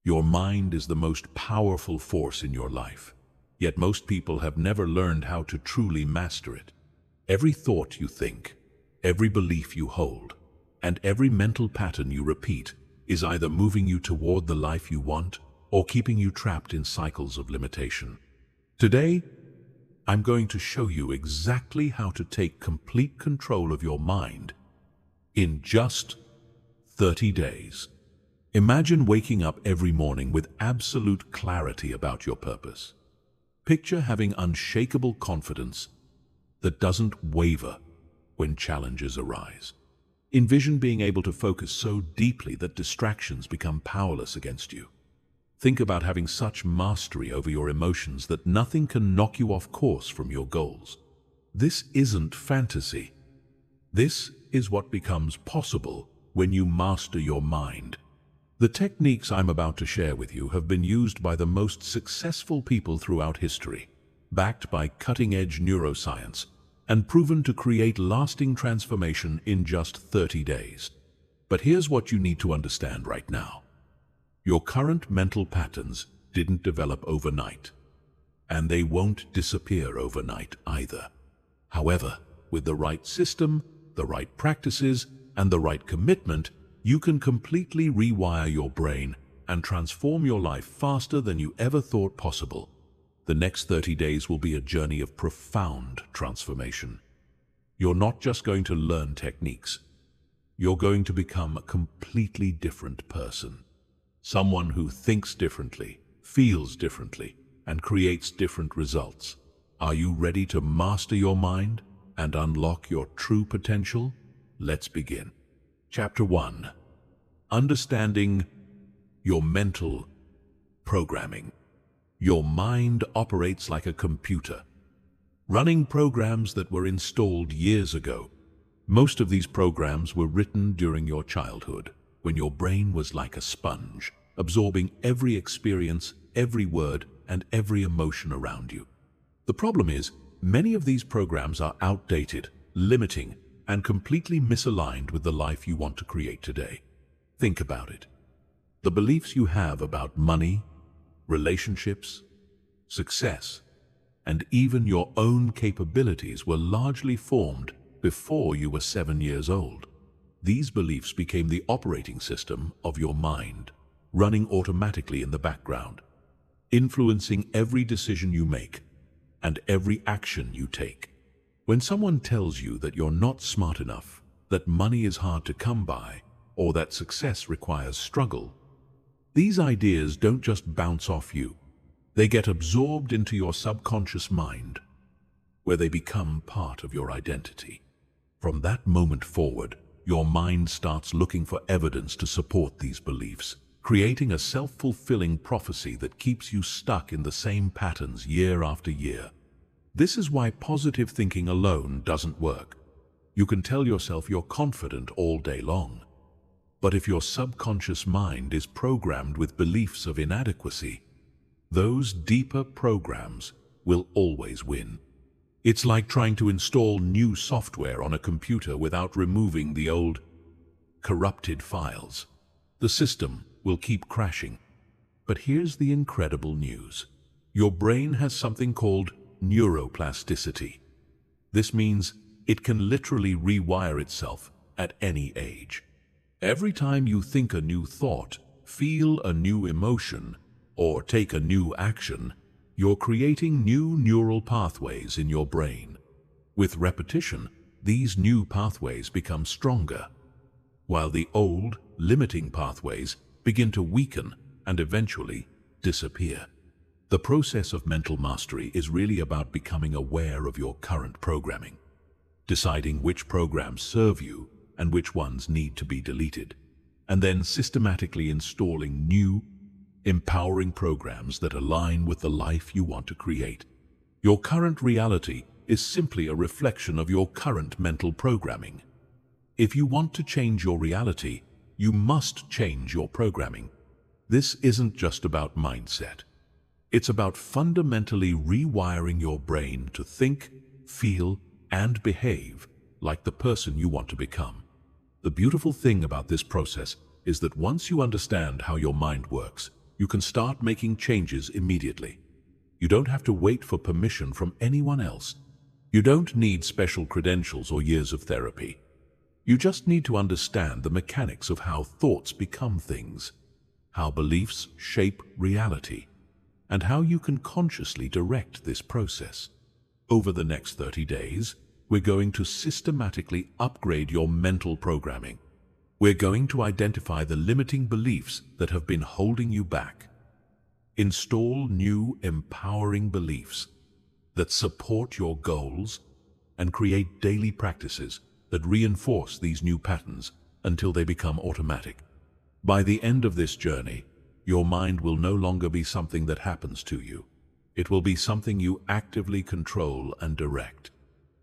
Your mind is the most powerful force in your life, yet most people have never learned how to truly master it. Every thought you think, every belief you hold, and every mental pattern you repeat is either moving you toward the life you want or keeping you trapped in cycles of limitation. Today, I'm going to show you exactly how to take complete control of your mind in just 30 days. Imagine waking up every morning with absolute clarity about your purpose. Picture having unshakable confidence that doesn't waver when challenges arise. Envision being able to focus so deeply that distractions become powerless against you. Think about having such mastery over your emotions that nothing can knock you off course from your goals. This isn't fantasy. This is what becomes possible when you master your mind. The techniques I'm about to share with you have been used by the most successful people throughout history, backed by cutting-edge neuroscience, and proven to create lasting transformation in just 30 days. But here's what you need to understand right now. Your current mental patterns didn't develop overnight, and they won't disappear overnight either. However, with the right system, the right practices, and the right commitment, you can completely rewire your brain and transform your life faster than you ever thought possible. The next 30 days will be a journey of profound transformation. You're not just going to learn techniques. You're going to become a completely different person. Someone who thinks differently, feels differently, and creates different results. Are you ready to master your mind and unlock your true potential? Let's begin. Chapter 1. Understanding your mental programming. Your mind operates like a computer, running programs that were installed years ago. Most of these programs were written during your childhood, when your brain was like a sponge, absorbing every experience, every word, and every emotion around you. The problem is, many of these programs are outdated, limiting, and completely misaligned with the life you want to create today. Think about it. The beliefs you have about money, relationships, success, and even your own capabilities were largely formed before you were 7 years old. These beliefs became the operating system of your mind, running automatically in the background, influencing every decision you make and every action you take. When someone tells you that you're not smart enough, that money is hard to come by, or that success requires struggle, these ideas don't just bounce off you. They get absorbed into your subconscious mind, where they become part of your identity. From that moment forward, your mind starts looking for evidence to support these beliefs, creating a self-fulfilling prophecy that keeps you stuck in the same patterns year after year. This is why positive thinking alone doesn't work. You can tell yourself you're confident all day long, but if your subconscious mind is programmed with beliefs of inadequacy, those deeper programs will always win. It's like trying to install new software on a computer without removing the old, corrupted files. The system will keep crashing. But here's the incredible news. Your brain has something called neuroplasticity. This means it can literally rewire itself at any age. Every time you think a new thought, feel a new emotion, or take a new action, you're creating new neural pathways in your brain. With repetition, these new pathways become stronger, while the old, limiting pathways begin to weaken and eventually disappear. The process of mental mastery is really about becoming aware of your current programming, deciding which programs serve you and which ones need to be deleted, and then systematically installing new, empowering programs that align with the life you want to create. Your current reality is simply a reflection of your current mental programming. If you want to change your reality, you must change your programming. This isn't just about mindset. It's about fundamentally rewiring your brain to think, feel, and behave like the person you want to become. The beautiful thing about this process is that once you understand how your mind works, you can start making changes immediately. You don't have to wait for permission from anyone else. You don't need special credentials or years of therapy. You just need to understand the mechanics of how thoughts become things, how beliefs shape reality, and how you can consciously direct this process. Over the next 30 days, we're going to systematically upgrade your mental programming. We're going to identify the limiting beliefs that have been holding you back. Install new, empowering beliefs that support your goals and create daily practices that reinforce these new patterns until they become automatic. By the end of this journey, your mind will no longer be something that happens to you. It will be something you actively control and direct.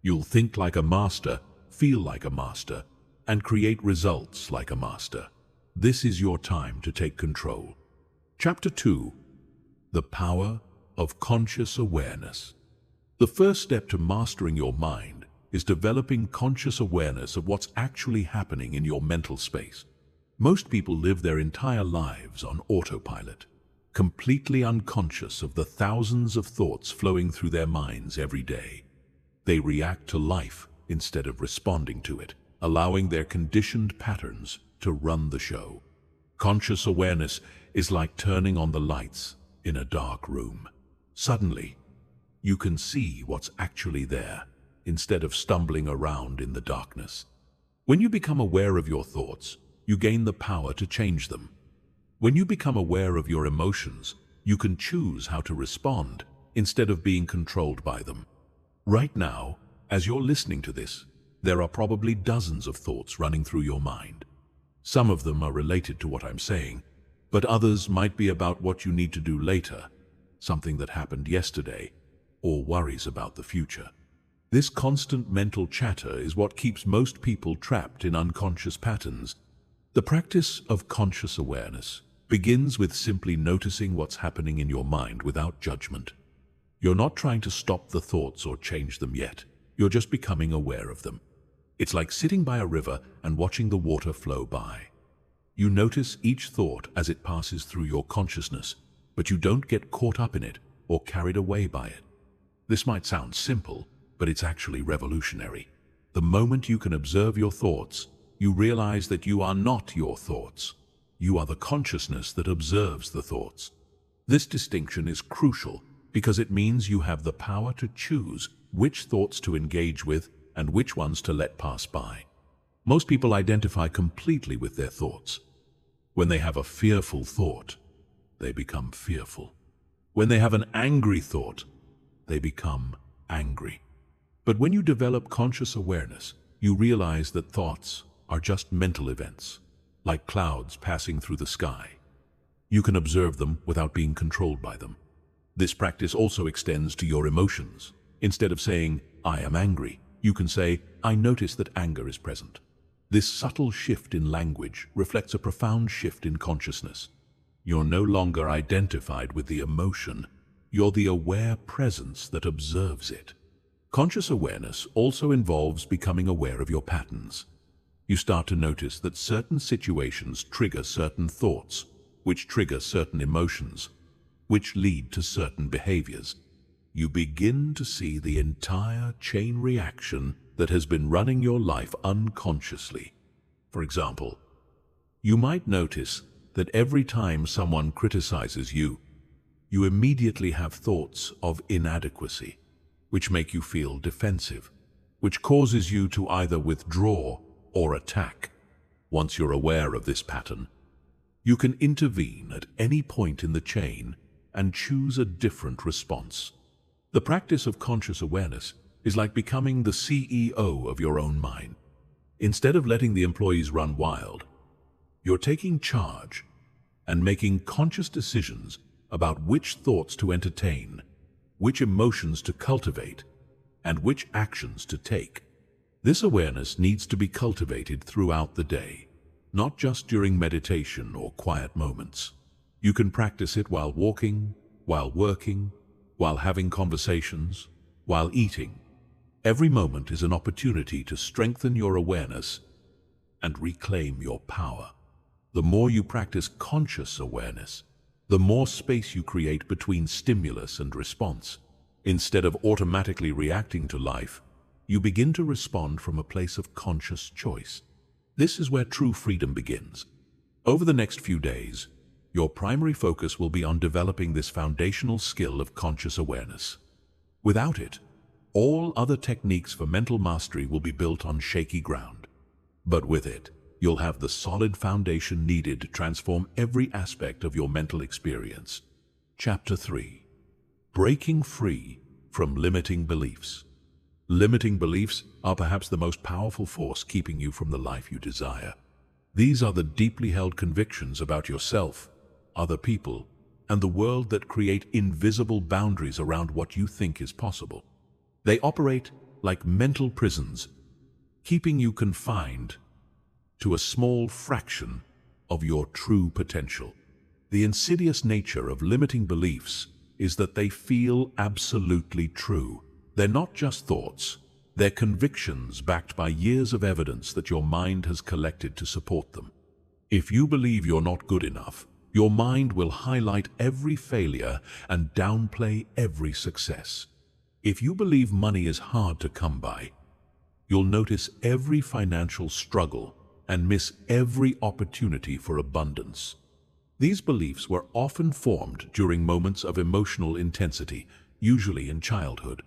You'll think like a master, feel like a master, and create results like a master. This is your time to take control. Chapter 2. The Power of Conscious Awareness. The first step to mastering your mind is developing conscious awareness of what's actually happening in your mental space. Most people live their entire lives on autopilot, completely unconscious of the thousands of thoughts flowing through their minds every day. They react to life instead of responding to it, allowing their conditioned patterns to run the show. Conscious awareness is like turning on the lights in a dark room. Suddenly, you can see what's actually there, instead of stumbling around in the darkness. When you become aware of your thoughts, you gain the power to change them. When you become aware of your emotions, you can choose how to respond instead of being controlled by them. Right now, as you're listening to this, there are probably dozens of thoughts running through your mind. Some of them are related to what I'm saying, but others might be about what you need to do later, something that happened yesterday, or worries about the future. This constant mental chatter is what keeps most people trapped in unconscious patterns. The practice of conscious awareness begins with simply noticing what's happening in your mind without judgment. You're not trying to stop the thoughts or change them yet. You're just becoming aware of them. It's like sitting by a river and watching the water flow by. You notice each thought as it passes through your consciousness, but you don't get caught up in it or carried away by it. This might sound simple, but it's actually revolutionary. The moment you can observe your thoughts, you realize that you are not your thoughts. You are the consciousness that observes the thoughts. This distinction is crucial because it means you have the power to choose which thoughts to engage with and which ones to let pass by. Most people identify completely with their thoughts. When they have a fearful thought, they become fearful. When they have an angry thought, they become angry. But when you develop conscious awareness, you realize that thoughts are just mental events, like clouds passing through the sky. You can observe them without being controlled by them. This practice also extends to your emotions. Instead of saying, "I am angry," you can say, "I notice that anger is present." This subtle shift in language reflects a profound shift in consciousness. You're no longer identified with the emotion. You're the aware presence that observes it. Conscious awareness also involves becoming aware of your patterns. You start to notice that certain situations trigger certain thoughts, which trigger certain emotions, which lead to certain behaviors. You begin to see the entire chain reaction that has been running your life unconsciously. For example, you might notice that every time someone criticizes you, you immediately have thoughts of inadequacy, which make you feel defensive, which causes you to either withdraw or attack. Once you're aware of this pattern, you can intervene at any point in the chain and choose a different response. The practice of conscious awareness is like becoming the CEO of your own mind. Instead of letting the employees run wild, you're taking charge and making conscious decisions about which thoughts to entertain, which emotions to cultivate, and which actions to take. This awareness needs to be cultivated throughout the day, not just during meditation or quiet moments. You can practice it while walking, while working, while having conversations, while eating. Every moment is an opportunity to strengthen your awareness and reclaim your power. The more you practice conscious awareness, the more space you create between stimulus and response. Instead of automatically reacting to life, you begin to respond from a place of conscious choice. This is where true freedom begins. Over the next few days, your primary focus will be on developing this foundational skill of conscious awareness. Without it, all other techniques for mental mastery will be built on shaky ground. But with it, you'll have the solid foundation needed to transform every aspect of your mental experience. Chapter 3. Breaking free from limiting beliefs. Limiting beliefs are perhaps the most powerful force keeping you from the life you desire. These are the deeply held convictions about yourself, other people, and the world that create invisible boundaries around what you think is possible. They operate like mental prisons, keeping you confined to a small fraction of your true potential. The insidious nature of limiting beliefs is that they feel absolutely true. They're not just thoughts, they're convictions backed by years of evidence that your mind has collected to support them. If you believe you're not good enough, your mind will highlight every failure and downplay every success. If you believe money is hard to come by, you'll notice every financial struggle and miss every opportunity for abundance. These beliefs were often formed during moments of emotional intensity, usually in childhood.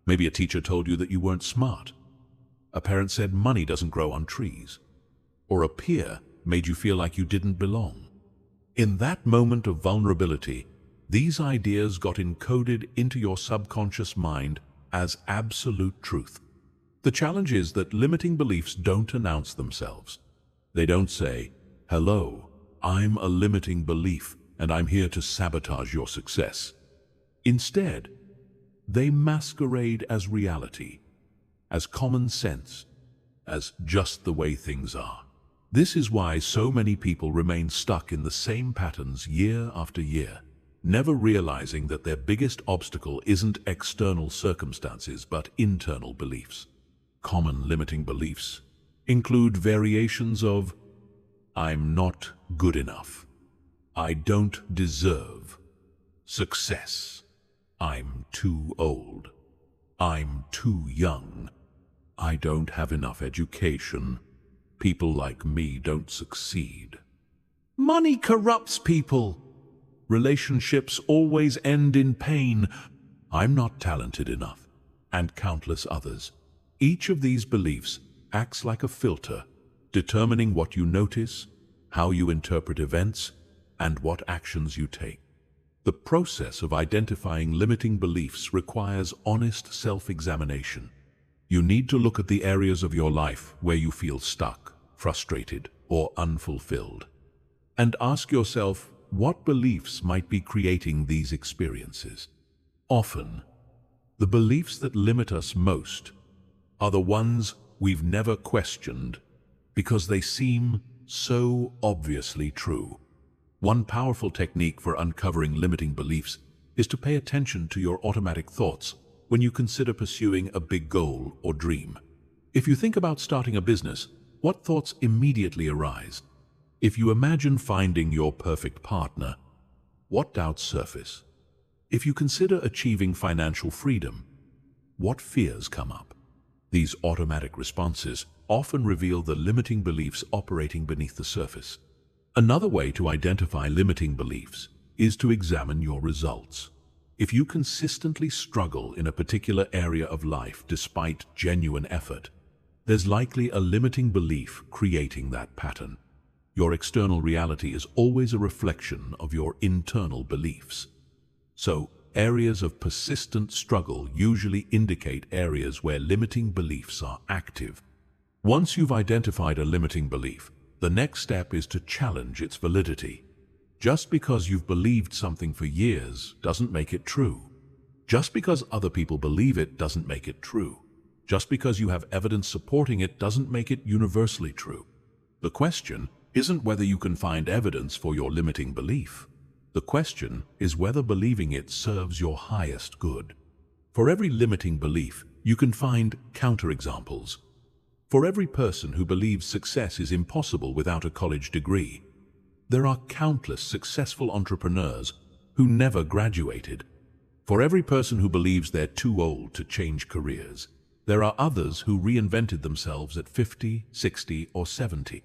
Maybe a teacher told you that you weren't smart. A parent said money doesn't grow on trees. Or a peer made you feel like you didn't belong. In that moment of vulnerability, these ideas got encoded into your subconscious mind as absolute truth. The challenge is that limiting beliefs don't announce themselves. They don't say, "Hello, I'm a limiting belief and I'm here to sabotage your success." Instead, they masquerade as reality, as common sense, as just the way things are. This is why so many people remain stuck in the same patterns year after year, never realizing that their biggest obstacle isn't external circumstances but internal beliefs. Common limiting beliefs include variations of "I'm not good enough," "I don't deserve success," "I'm too old," "I'm too young," "I don't have enough education," "People like me don't succeed," "Money corrupts people," "Relationships always end in pain," "I'm not talented enough," and countless others. Each of these beliefs acts like a filter, determining what you notice, how you interpret events, and what actions you take. The process of identifying limiting beliefs requires honest self-examination. You need to look at the areas of your life where you feel stuck, frustrated, or unfulfilled, and ask yourself what beliefs might be creating these experiences. Often, the beliefs that limit us most are the ones we've never questioned because they seem so obviously true. One powerful technique for uncovering limiting beliefs is to pay attention to your automatic thoughts when you consider pursuing a big goal or dream. If you think about starting a business, what thoughts immediately arise? If you imagine finding your perfect partner, what doubts surface? If you consider achieving financial freedom, what fears come up? These automatic responses often reveal the limiting beliefs operating beneath the surface. Another way to identify limiting beliefs is to examine your results. If you consistently struggle in a particular area of life despite genuine effort, there's likely a limiting belief creating that pattern. Your external reality is always a reflection of your internal beliefs. So, areas of persistent struggle usually indicate areas where limiting beliefs are active. Once you've identified a limiting belief, the next step is to challenge its validity. Just because you've believed something for years doesn't make it true. Just because other people believe it doesn't make it true. Just because you have evidence supporting it doesn't make it universally true. The question isn't whether you can find evidence for your limiting belief. The question is whether believing it serves your highest good. For every limiting belief, you can find counterexamples. For every person who believes success is impossible without a college degree, There are countless successful entrepreneurs who never graduated. For every person who believes they're too old to change careers, there are others who reinvented themselves at 50, 60, or 70.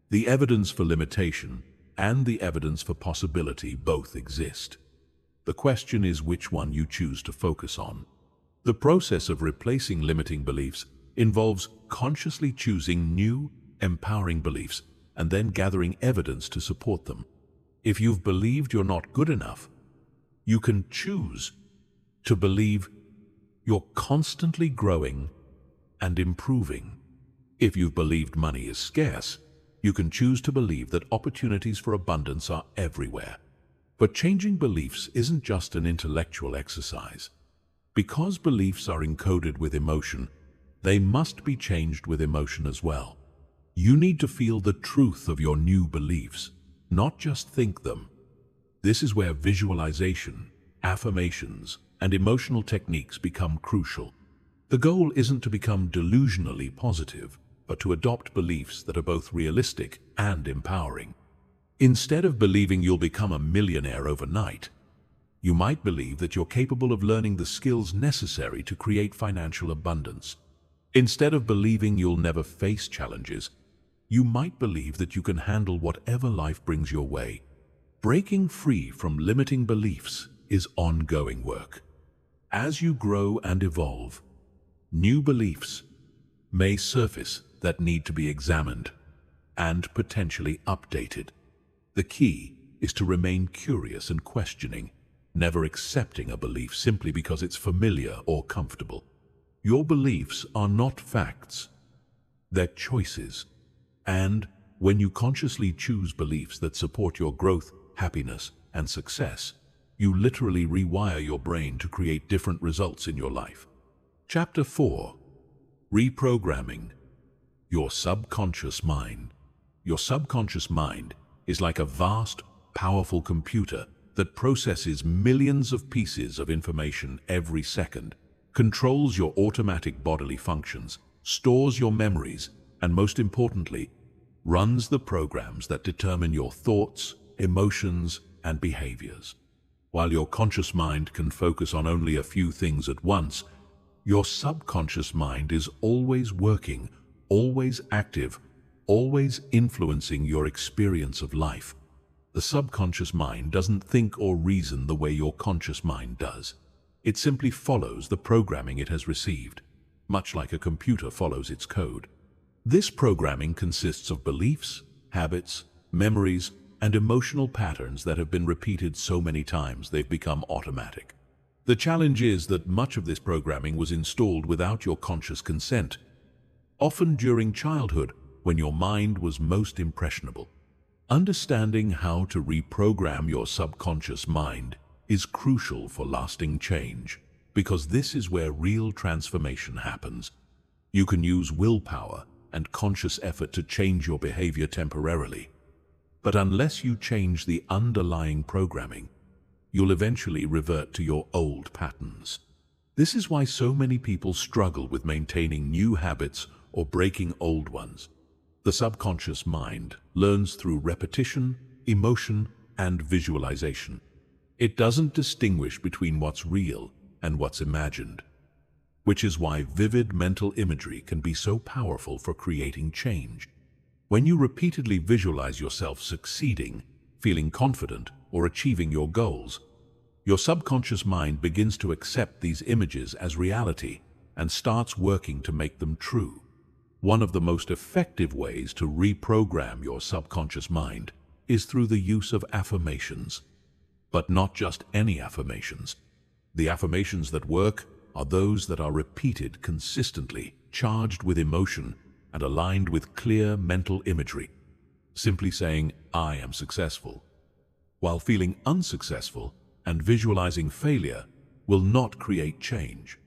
The evidence for limitation and the evidence for possibility both exist. The question is which one you choose to focus on. The process of replacing limiting beliefs involves consciously choosing new, empowering beliefs and then gathering evidence to support them. If you've believed you're not good enough, you can choose to believe you're constantly growing and improving. If you've believed money is scarce, you can choose to believe that opportunities for abundance are everywhere. But changing beliefs isn't just an intellectual exercise. Because beliefs are encoded with emotion, they must be changed with emotion as well. You need to feel the truth of your new beliefs, not just think them. This is where visualization, affirmations, and emotional techniques become crucial. The goal isn't to become delusionally positive, but to adopt beliefs that are both realistic and empowering. Instead of believing you'll become a millionaire overnight, you might believe that you're capable of learning the skills necessary to create financial abundance. Instead of believing you'll never face challenges, you might believe that you can handle whatever life brings your way. Breaking free from limiting beliefs is ongoing work. As you grow and evolve, new beliefs may surface that need to be examined and potentially updated. The key is to remain curious and questioning, never accepting a belief simply because it's familiar or comfortable. Your beliefs are not facts, they're choices. And when you consciously choose beliefs that support your growth, happiness, and success, you literally rewire your brain to create different results in your life. Chapter 4. Reprogramming your subconscious mind. Your subconscious mind is like a vast, powerful computer that processes millions of pieces of information every second, controls your automatic bodily functions, stores your memories, and most importantly, runs the programs that determine your thoughts, emotions, and behaviors. While your conscious mind can focus on only a few things at once, your subconscious mind is always working, always active, always influencing your experience of life. The subconscious mind doesn't think or reason the way your conscious mind does. It simply follows the programming it has received, much like a computer follows its code. This programming consists of beliefs, habits, memories, and emotional patterns that have been repeated so many times they've become automatic. The challenge is that much of this programming was installed without your conscious consent, often during childhood when your mind was most impressionable. Understanding how to reprogram your subconscious mind is crucial for lasting change, because this is where real transformation happens. You can use willpower and conscious effort to change your behavior temporarily, but unless you change the underlying programming, you'll eventually revert to your old patterns. This is why so many people struggle with maintaining new habits or breaking old ones. The subconscious mind learns through repetition, emotion, and visualization. It doesn't distinguish between what's real and what's imagined, which is why vivid mental imagery can be so powerful for creating change. When you repeatedly visualize yourself succeeding, feeling confident, or achieving your goals, your subconscious mind begins to accept these images as reality and starts working to make them true. One of the most effective ways to reprogram your subconscious mind is through the use of affirmations. But not just any affirmations. The affirmations that work are those that are repeated consistently, charged with emotion, and aligned with clear mental imagery. Simply saying, "I am successful," while feeling unsuccessful and visualizing failure, will not create change.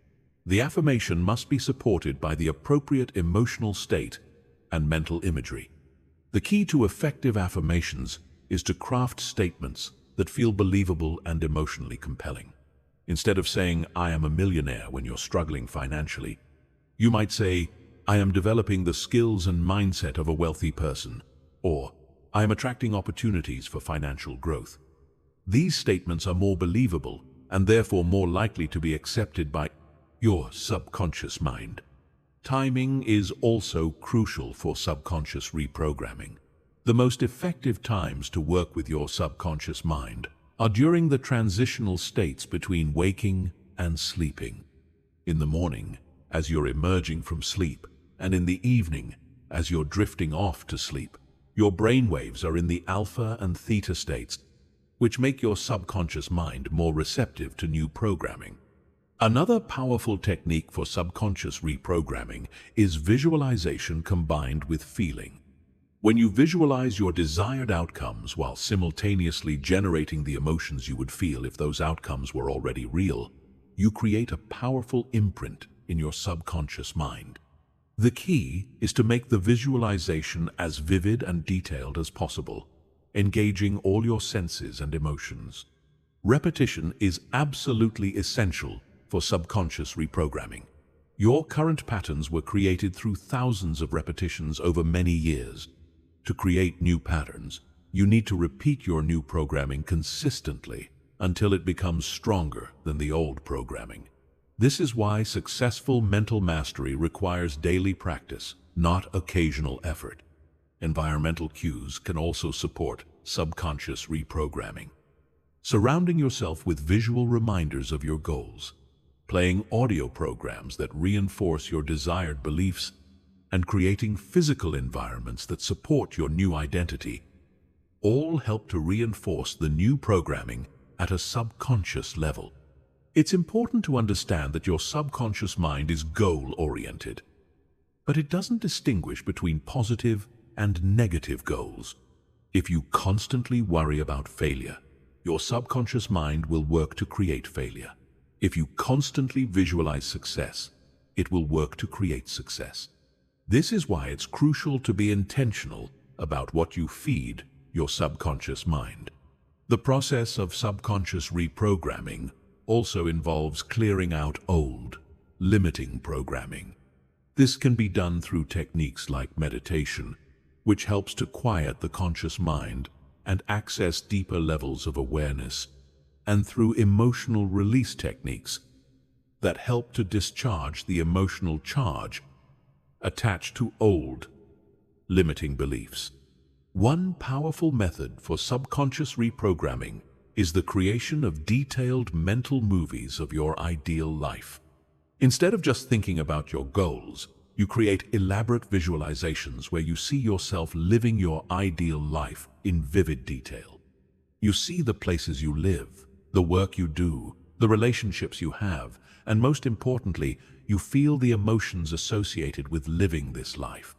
The affirmation must be supported by the appropriate emotional state and mental imagery. The key to effective affirmations is to craft statements that feel believable and emotionally compelling. Instead of saying, "I am a millionaire," when you're struggling financially, you might say, "I am developing the skills and mindset of a wealthy person," or I am attracting opportunities for financial growth. These statements are more believable and therefore more likely to be accepted by your subconscious mind. Timing is also crucial for subconscious reprogramming. The most effective times to work with your subconscious mind are during the transitional states between waking and sleeping. In the morning, as you're emerging from sleep, and in the evening, as you're drifting off to sleep, your brainwaves are in the alpha and theta states, which make your subconscious mind more receptive to new programming. Another powerful technique for subconscious reprogramming is visualization combined with feeling. When you visualize your desired outcomes while simultaneously generating the emotions you would feel if those outcomes were already real, you create a powerful imprint in your subconscious mind. The key is to make the visualization as vivid and detailed as possible, engaging all your senses and emotions. Repetition is absolutely essential for subconscious reprogramming. Your current patterns were created through thousands of repetitions over many years. To create new patterns, you need to repeat your new programming consistently until it becomes stronger than the old programming. This is why successful mental mastery requires daily practice, not occasional effort. Environmental cues can also support subconscious reprogramming. Surrounding yourself with visual reminders of your goals, playing audio programs that reinforce your desired beliefs, and creating physical environments that support your new identity, all help to reinforce the new programming at a subconscious level. It's important to understand that your subconscious mind is goal-oriented, but it doesn't distinguish between positive and negative goals. If you constantly worry about failure, your subconscious mind will work to create failure. If you constantly visualize success, it will work to create success. This is why it's crucial to be intentional about what you feed your subconscious mind. The process of subconscious reprogramming also involves clearing out old, limiting programming. This can be done through techniques like meditation, which helps to quiet the conscious mind and access deeper levels of awareness, and through emotional release techniques that help to discharge the emotional charge attached to old, limiting beliefs. One powerful method for subconscious reprogramming is the creation of detailed mental movies of your ideal life. Instead of just thinking about your goals, you create elaborate visualizations where you see yourself living your ideal life in vivid detail. You see the places you live, the work you do, the relationships you have, and most importantly, you feel the emotions associated with living this life.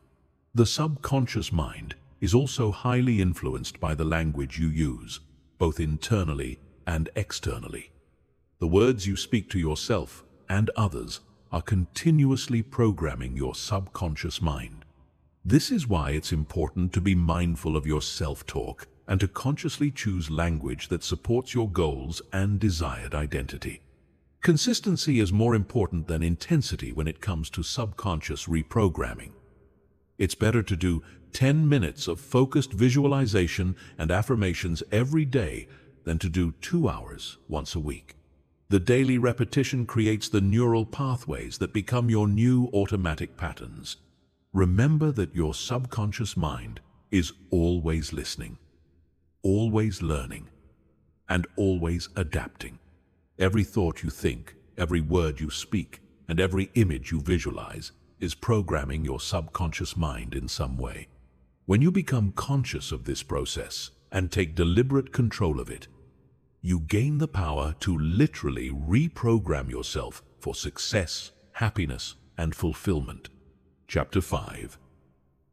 The subconscious mind is also highly influenced by the language you use, both internally and externally. The words you speak to yourself and others are continuously programming your subconscious mind. This is why it's important to be mindful of your self-talk and to consciously choose language that supports your goals and desired identity. Consistency is more important than intensity when it comes to subconscious reprogramming. It's better to do 10 minutes of focused visualization and affirmations every day than to do 2 hours once a week. The daily repetition creates the neural pathways that become your new automatic patterns. Remember that your subconscious mind is always listening, always learning, and always adapting. Every thought you think, every word you speak, and every image you visualize is programming your subconscious mind in some way. When you become conscious of this process and take deliberate control of it, you gain the power to literally reprogram yourself for success, happiness, and fulfillment. Chapter 5.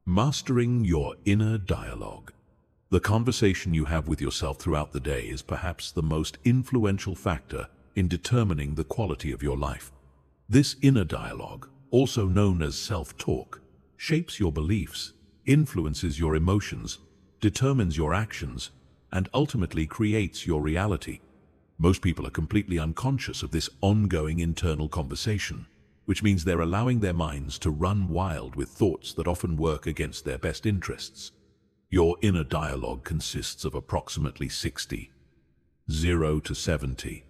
Mastering your inner dialogue. The conversation you have with yourself throughout the day is perhaps the most influential factor in determining the quality of your life. This inner dialogue, also known as self-talk, shapes your beliefs, influences your emotions, determines your actions, and ultimately creates your reality. Most people are completely unconscious of this ongoing internal conversation, which means they're allowing their minds to run wild with thoughts that often work against their best interests. Your inner dialogue consists of approximately 60, 0 to 70,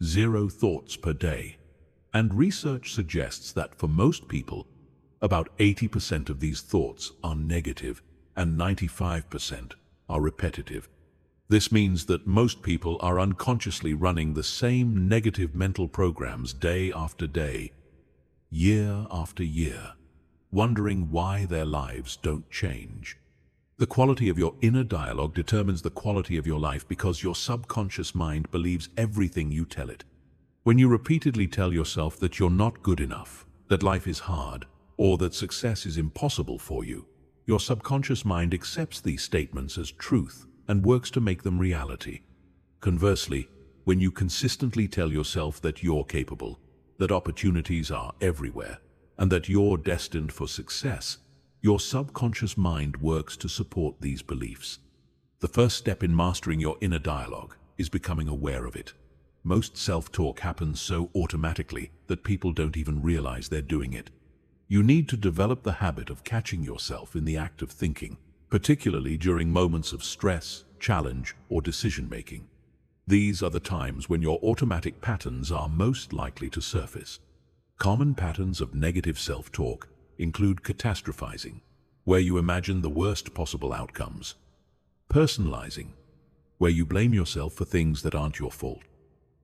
0 thoughts per day. And research suggests that for most people, about 80% of these thoughts are negative and 95% are repetitive. This means that most people are unconsciously running the same negative mental programs day after day, year after year, wondering why their lives don't change. The quality of your inner dialogue determines the quality of your life because your subconscious mind believes everything you tell it. When you repeatedly tell yourself that you're not good enough, that life is hard, or that success is impossible for you, your subconscious mind accepts these statements as truth and works to make them reality. Conversely, when you consistently tell yourself that you're capable, that opportunities are everywhere, and that you're destined for success, your subconscious mind works to support these beliefs. The first step in mastering your inner dialogue is becoming aware of it. Most self-talk happens so automatically that people don't even realize they're doing it. You need to develop the habit of catching yourself in the act of thinking, particularly during moments of stress, challenge, or decision-making. These are the times when your automatic patterns are most likely to surface. Common patterns of negative self-talk include catastrophizing, where you imagine the worst possible outcomes; personalizing, where you blame yourself for things that aren't your fault;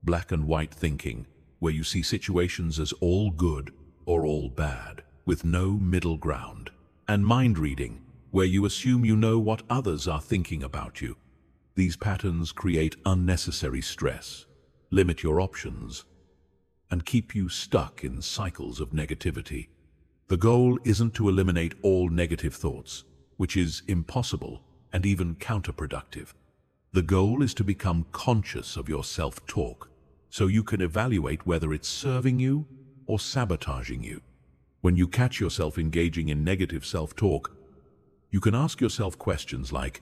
black and white thinking, where you see situations as all good or all bad, with no middle ground; and mind reading, where you assume you know what others are thinking about you. These patterns create unnecessary stress, limit your options, and keep you stuck in cycles of negativity. The goal isn't to eliminate all negative thoughts, which is impossible and even counterproductive. The goal is to become conscious of your self-talk, so you can evaluate whether it's serving you or sabotaging you. When you catch yourself engaging in negative self-talk, you can ask yourself questions like,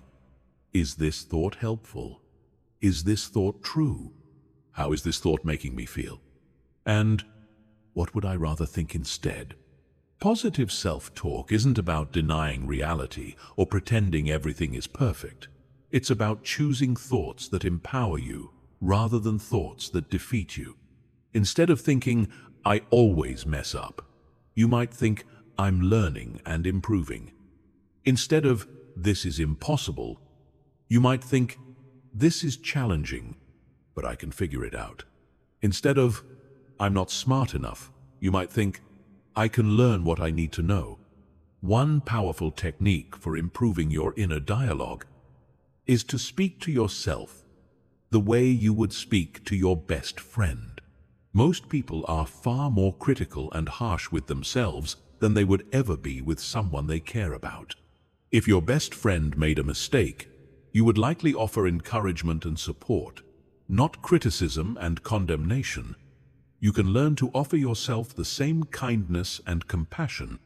is this thought helpful? Is this thought true? How is this thought making me feel? And what would I rather think instead? Positive self-talk isn't about denying reality or pretending everything is perfect. It's about choosing thoughts that empower you rather than thoughts that defeat you. Instead of thinking, I always mess up, you might think, I'm learning and improving. Instead of, this is impossible, you might think, this is challenging, but I can figure it out. Instead of, I'm not smart enough, you might think, I can learn what I need to know. One powerful technique for improving your inner dialogue is to speak to yourself the way you would speak to your best friend. Most people are far more critical and harsh with themselves than they would ever be with someone they care about. If your best friend made a mistake, you would likely offer encouragement and support, not criticism and condemnation. You can learn to offer yourself the same kindness and compassion.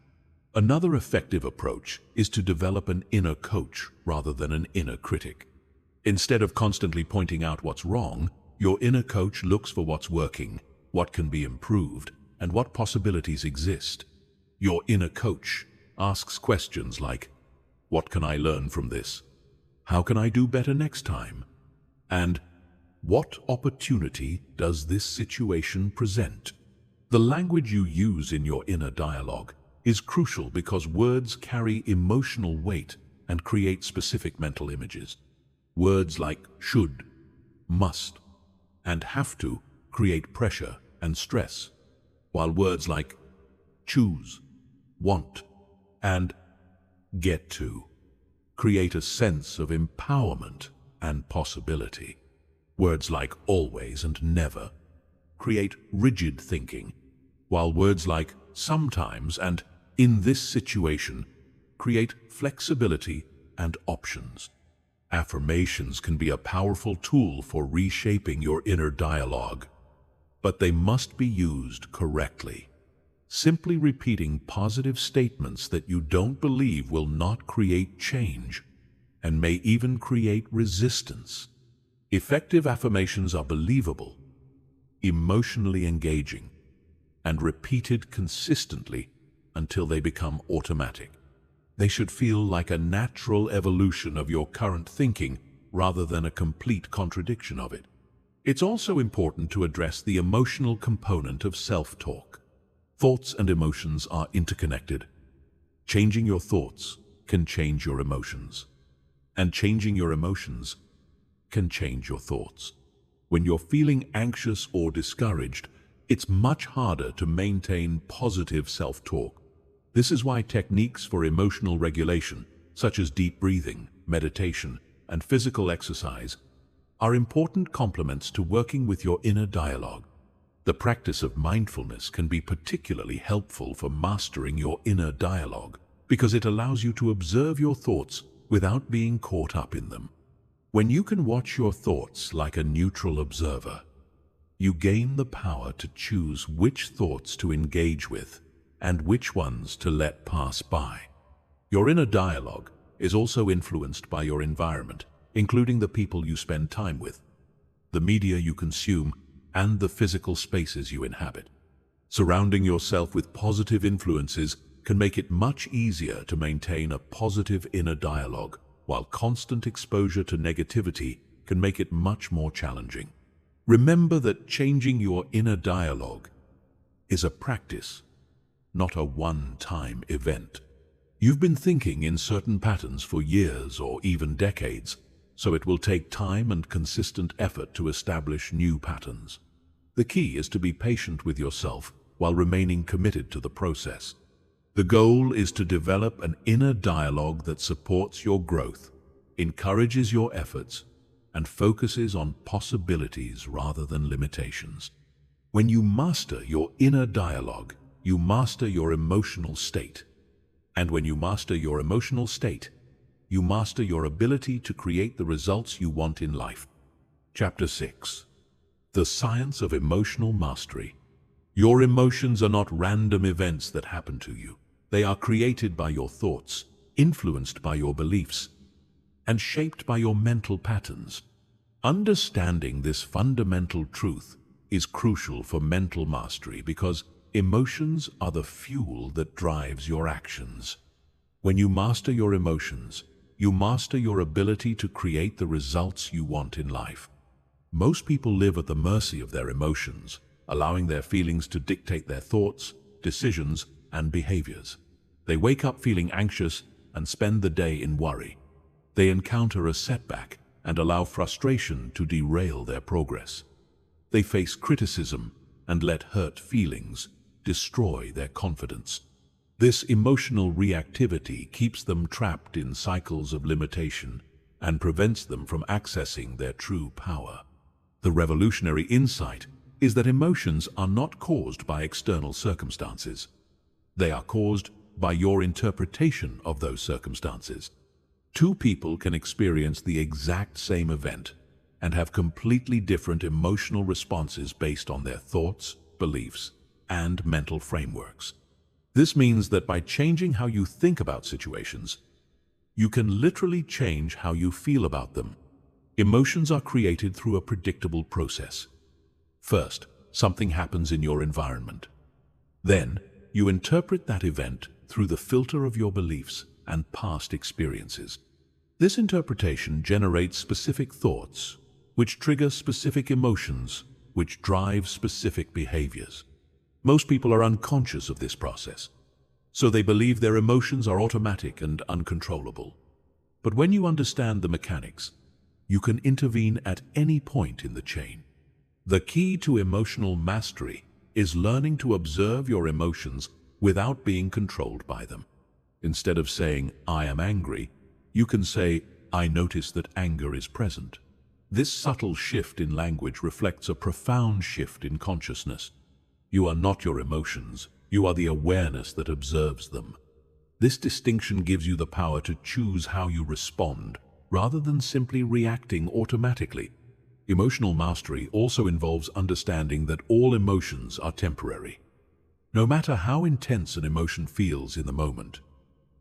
Another effective approach is to develop an inner coach rather than an inner critic. Instead of constantly pointing out what's wrong, your inner coach looks for what's working, what can be improved, and what possibilities exist. Your inner coach asks questions like, what can I learn from this? How can I do better next time? And what opportunity does this situation present? The language you use in your inner dialogue is crucial because words carry emotional weight and create specific mental images. Words like should, must, and have to create pressure and stress, while words like choose, want, and get to create a sense of empowerment and possibility. Words like always and never create rigid thinking, while words like sometimes and in this situation create flexibility and options. Affirmations can be a powerful tool for reshaping your inner dialogue, but they must be used correctly. Simply repeating positive statements that you don't believe will not create change and may even create resistance. Effective affirmations are believable, emotionally engaging, and repeated consistently until they become automatic. They should feel like a natural evolution of your current thinking rather than a complete contradiction of it. It's also important to address the emotional component of self-talk. Thoughts and emotions are interconnected. Changing your thoughts can change your emotions, and changing your emotions can change your thoughts. When you're feeling anxious or discouraged, it's much harder to maintain positive self-talk. This is why techniques for emotional regulation, such as deep breathing, meditation, and physical exercise, are important complements to working with your inner dialogue. The practice of mindfulness can be particularly helpful for mastering your inner dialogue because it allows you to observe your thoughts without being caught up in them. When you can watch your thoughts like a neutral observer, you gain the power to choose which thoughts to engage with and which ones to let pass by. Your inner dialogue is also influenced by your environment, including the people you spend time with, the media you consume, and the physical spaces you inhabit. Surrounding yourself with positive influences can make it much easier to maintain a positive inner dialogue, while constant exposure to negativity can make it much more challenging. Remember that changing your inner dialogue is a practice, not a one-time event. You've been thinking in certain patterns for years or even decades, so it will take time and consistent effort to establish new patterns. The key is to be patient with yourself while remaining committed to the process. The goal is to develop an inner dialogue that supports your growth, encourages your efforts, and focuses on possibilities rather than limitations. When you master your inner dialogue, you master your emotional state. And when you master your emotional state, you master your ability to create the results you want in life. Chapter 6. The Science of Emotional Mastery. Your emotions are not random events that happen to you. They are created by your thoughts, influenced by your beliefs, and shaped by your mental patterns. Understanding this fundamental truth is crucial for mental mastery because emotions are the fuel that drives your actions. When you master your emotions, you master your ability to create the results you want in life. Most people live at the mercy of their emotions, allowing their feelings to dictate their thoughts, decisions, and behaviors. They wake up feeling anxious and spend the day in worry. They encounter a setback and allow frustration to derail their progress. They face criticism and let hurt feelings destroy their confidence. This emotional reactivity keeps them trapped in cycles of limitation and prevents them from accessing their true power. The revolutionary insight is that emotions are not caused by external circumstances. They are caused by your interpretation of those circumstances. Two people can experience the exact same event and have completely different emotional responses based on their thoughts, beliefs, and mental frameworks. This means that by changing how you think about situations, you can literally change how you feel about them. Emotions are created through a predictable process. First, something happens in your environment. Then, you interpret that event through the filter of your beliefs and past experiences. This interpretation generates specific thoughts, which trigger specific emotions, which drive specific behaviors. Most people are unconscious of this process, so they believe their emotions are automatic and uncontrollable. But when you understand the mechanics, you can intervene at any point in the chain. The key to emotional mastery is learning to observe your emotions without being controlled by them. Instead of saying, "I am angry," you can say, "I notice that anger is present." This subtle shift in language reflects a profound shift in consciousness. You are not your emotions, you are the awareness that observes them. This distinction gives you the power to choose how you respond, rather than simply reacting automatically. Emotional mastery also involves understanding that all emotions are temporary. No matter how intense an emotion feels in the moment,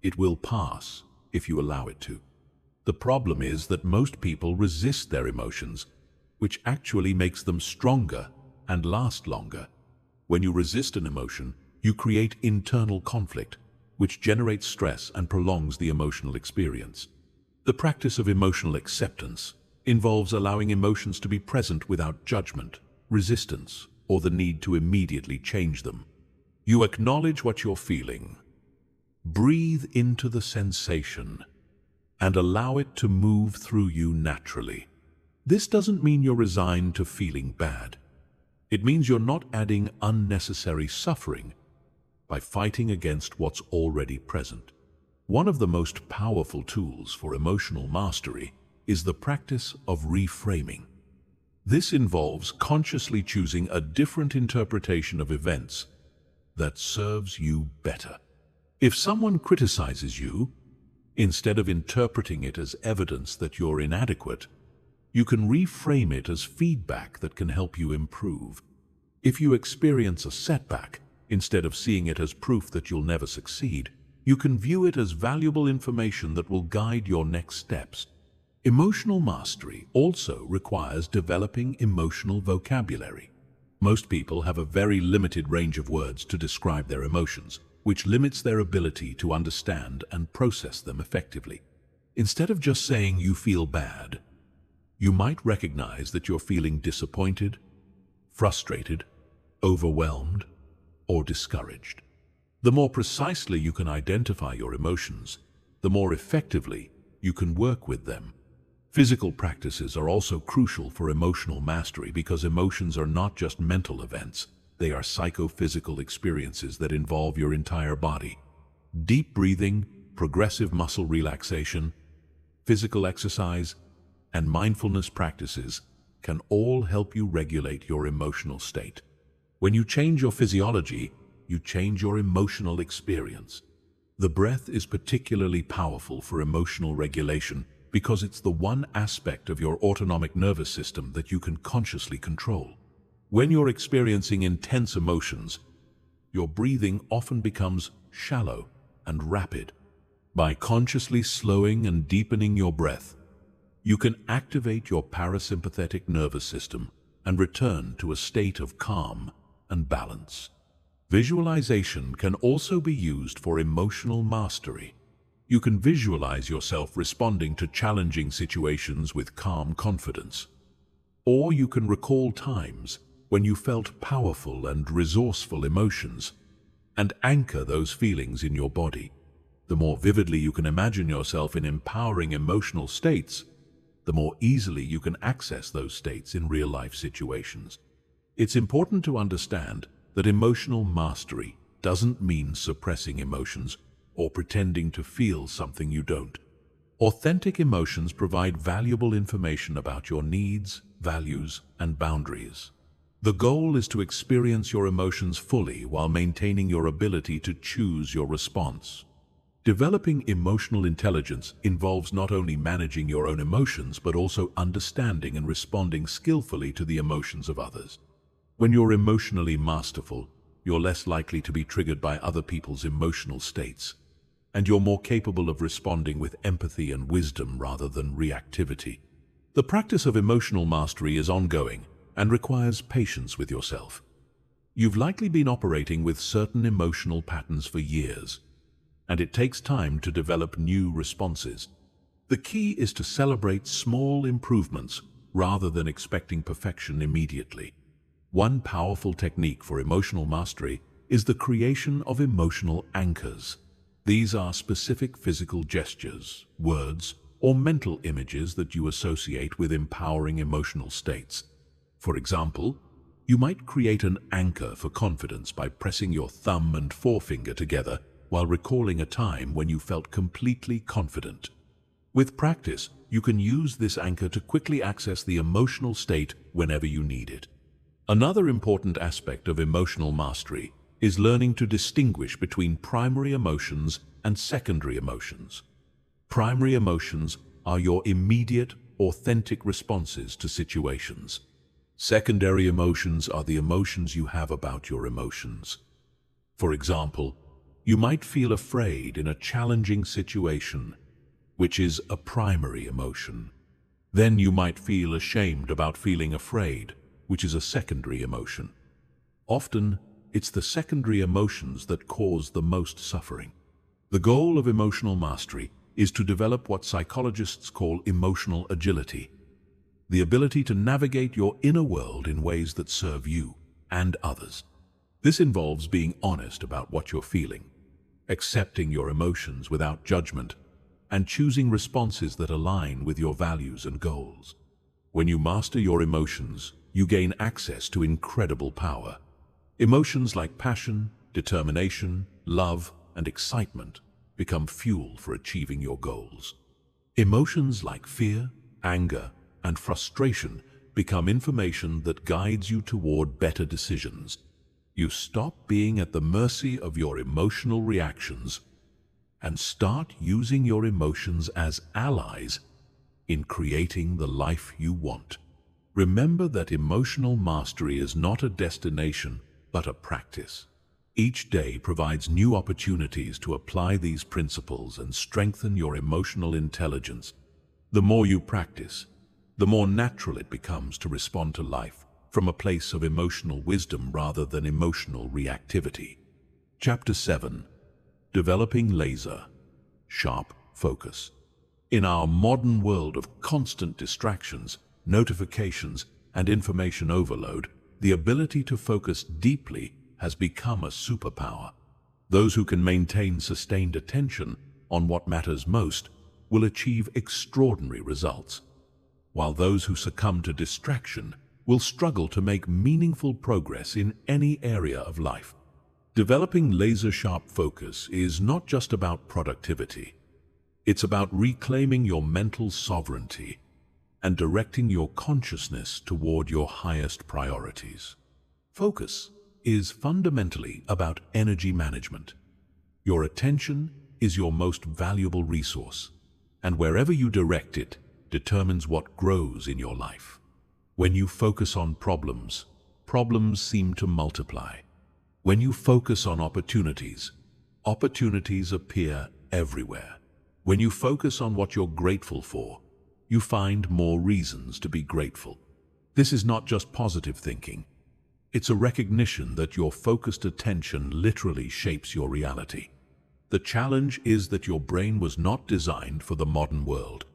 it will pass if you allow it to. The problem is that most people resist their emotions, which actually makes them stronger and last longer. When you resist an emotion, you create internal conflict. which generates stress and prolongs the emotional experience. The practice of emotional acceptance involves allowing emotions to be present without judgment, resistance, or the need to immediately change them. You acknowledge what you're feeling, breathe into the sensation, and allow it to move through you naturally. This doesn't mean you're resigned to feeling bad. It means you're not adding unnecessary suffering by fighting against what's already present. One of the most powerful tools for emotional mastery is the practice of reframing. This involves consciously choosing a different interpretation of events that serves you better. If someone criticizes you, instead of interpreting it as evidence that you're inadequate, you can reframe it as feedback that can help you improve. If you experience a setback, instead of seeing it as proof that you'll never succeed, you can view it as valuable information that will guide your next steps. Emotional mastery also requires developing emotional vocabulary. Most people have a very limited range of words to describe their emotions, which limits their ability to understand and process them effectively. Instead of just saying you feel bad, you might recognize that you're feeling disappointed, frustrated, overwhelmed, or discouraged. The more precisely you can identify your emotions, the more effectively you can work with them. Physical practices are also crucial for emotional mastery because emotions are not just mental events, they are psychophysical experiences that involve your entire body. Deep breathing, progressive muscle relaxation, physical exercise, and mindfulness practices can all help you regulate your emotional state. When you change your physiology, you change your emotional experience. The breath is particularly powerful for emotional regulation because it's the one aspect of your autonomic nervous system that you can consciously control. When you're experiencing intense emotions, your breathing often becomes shallow and rapid. By consciously slowing and deepening your breath, you can activate your parasympathetic nervous system and return to a state of calm and balance. Visualization can also be used for emotional mastery. You can visualize yourself responding to challenging situations with calm confidence. Or you can recall times when you felt powerful and resourceful emotions and anchor those feelings in your body. The more vividly you can imagine yourself in empowering emotional states, the more easily you can access those states in real-life situations. It's important to understand that emotional mastery doesn't mean suppressing emotions or pretending to feel something you don't. Authentic emotions provide valuable information about your needs, values, and boundaries. The goal is to experience your emotions fully while maintaining your ability to choose your response. Developing emotional intelligence involves not only managing your own emotions, but also understanding and responding skillfully to the emotions of others. When you're emotionally masterful, you're less likely to be triggered by other people's emotional states, and you're more capable of responding with empathy and wisdom rather than reactivity. The practice of emotional mastery is ongoing and requires patience with yourself. You've likely been operating with certain emotional patterns for years, and it takes time to develop new responses. The key is to celebrate small improvements rather than expecting perfection immediately. One powerful technique for emotional mastery is the creation of emotional anchors. These are specific physical gestures, words, or mental images that you associate with empowering emotional states. For example, you might create an anchor for confidence by pressing your thumb and forefinger together while recalling a time when you felt completely confident. With practice, you can use this anchor to quickly access the emotional state whenever you need it. Another important aspect of emotional mastery is learning to distinguish between primary emotions and secondary emotions. Primary emotions are your immediate, authentic responses to situations. Secondary emotions are the emotions you have about your emotions. For example, you might feel afraid in a challenging situation, which is a primary emotion. Then you might feel ashamed about feeling afraid, which is a secondary emotion. Often, it's the secondary emotions that cause the most suffering. The goal of emotional mastery is to develop what psychologists call emotional agility, the ability to navigate your inner world in ways that serve you and others. This involves being honest about what you're feeling, accepting your emotions without judgment, and choosing responses that align with your values and goals. When you master your emotions, you gain access to incredible power. Emotions like passion, determination, love, and excitement become fuel for achieving your goals. Emotions like fear, anger, and frustration become information that guides you toward better decisions. You stop being at the mercy of your emotional reactions and start using your emotions as allies in creating the life you want. Remember that emotional mastery is not a destination, but a practice. Each day provides new opportunities to apply these principles and strengthen your emotional intelligence. The more you practice, the more natural it becomes to respond to life from a place of emotional wisdom rather than emotional reactivity. Chapter 7. Developing laser-sharp focus. In our modern world of constant distractions, notifications, and information overload, the ability to focus deeply has become a superpower. Those who can maintain sustained attention on what matters most will achieve extraordinary results, while those who succumb to distraction will struggle to make meaningful progress in any area of life. Developing laser-sharp focus is not just about productivity. It's about reclaiming your mental sovereignty and directing your consciousness toward your highest priorities. Focus is fundamentally about energy management. Your attention is your most valuable resource, and wherever you direct it determines what grows in your life. When you focus on problems, problems seem to multiply. When you focus on opportunities, opportunities appear everywhere. When you focus on what you're grateful for, you find more reasons to be grateful. This is not just positive thinking. It's a recognition that your focused attention literally shapes your reality. The challenge is that your brain was not designed for the modern world.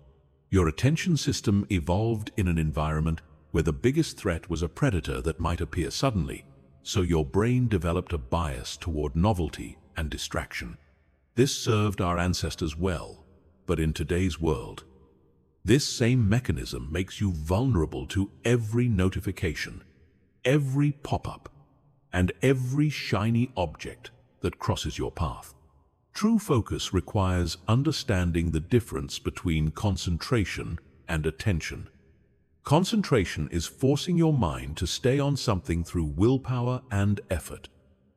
Your attention system evolved in an environment where the biggest threat was a predator that might appear suddenly, so your brain developed a bias toward novelty and distraction. This served our ancestors well, but in today's world, this same mechanism makes you vulnerable to every notification, every pop-up, and every shiny object that crosses your path. True focus requires understanding the difference between concentration and attention. Concentration is forcing your mind to stay on something through willpower and effort.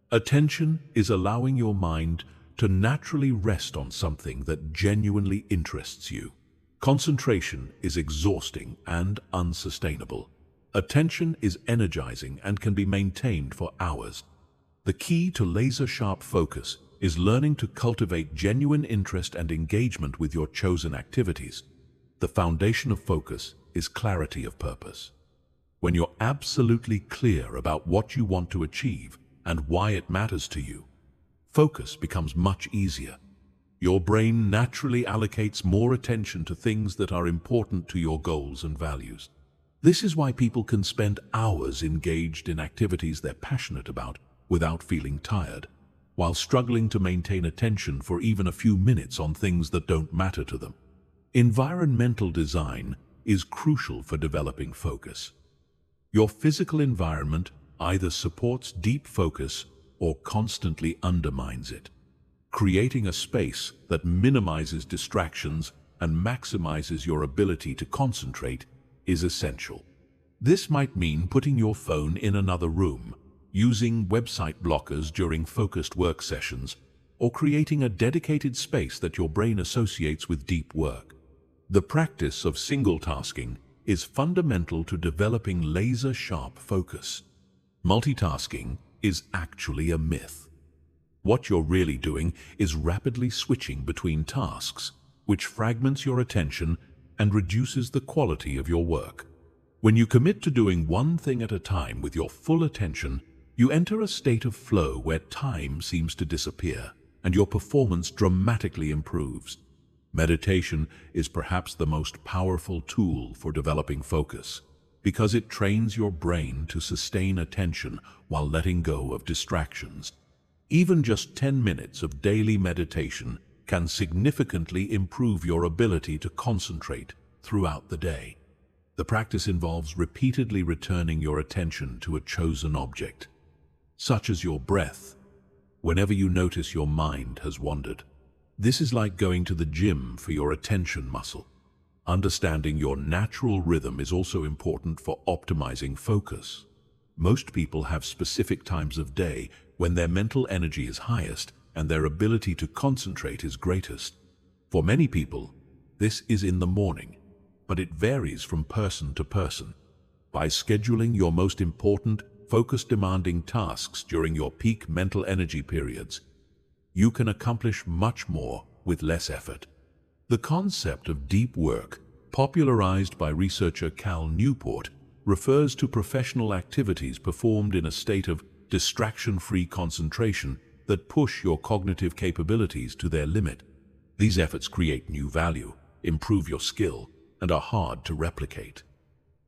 Attention is allowing your mind to naturally rest on something that genuinely interests you. Concentration is exhausting and unsustainable. Attention is energizing and can be maintained for hours. The key to laser-sharp focus is learning to cultivate genuine interest and engagement with your chosen activities. The foundation of focus is clarity of purpose. When you're absolutely clear about what you want to achieve and why it matters to you, focus becomes much easier. Your brain naturally allocates more attention to things that are important to your goals and values. This is why people can spend hours engaged in activities they're passionate about without feeling tired, while struggling to maintain attention for even a few minutes on things that don't matter to them. Environmental design is crucial for developing focus. Your physical environment either supports deep focus or constantly undermines it. Creating a space that minimizes distractions and maximizes your ability to concentrate is essential. This might mean putting your phone in another room, using website blockers during focused work sessions, or creating a dedicated space that your brain associates with deep work. The practice of single-tasking is fundamental to developing laser-sharp focus. Multitasking is actually a myth. What you're really doing is rapidly switching between tasks, which fragments your attention and reduces the quality of your work. When you commit to doing one thing at a time with your full attention, you enter a state of flow where time seems to disappear. and your performance dramatically improves. Meditation is perhaps the most powerful tool for developing focus, because it trains your brain to sustain attention while letting go of distractions. Even just 10 minutes of daily meditation can significantly improve your ability to concentrate throughout the day. The practice involves repeatedly returning your attention to a chosen object, such as your breath, whenever you notice your mind has wandered. This is like going to the gym for your attention muscle. Understanding your natural rhythm is also important for optimizing focus. Most people have specific times of day when their mental energy is highest and their ability to concentrate is greatest. For many people, this is in the morning, but it varies from person to person. By scheduling your most important, focus-demanding tasks during your peak mental energy periods, you can accomplish much more with less effort. The concept of deep work, popularized by researcher Cal Newport, refers to professional activities performed in a state of distraction-free concentration that push your cognitive capabilities to their limit. These efforts create new value, improve your skill, and are hard to replicate.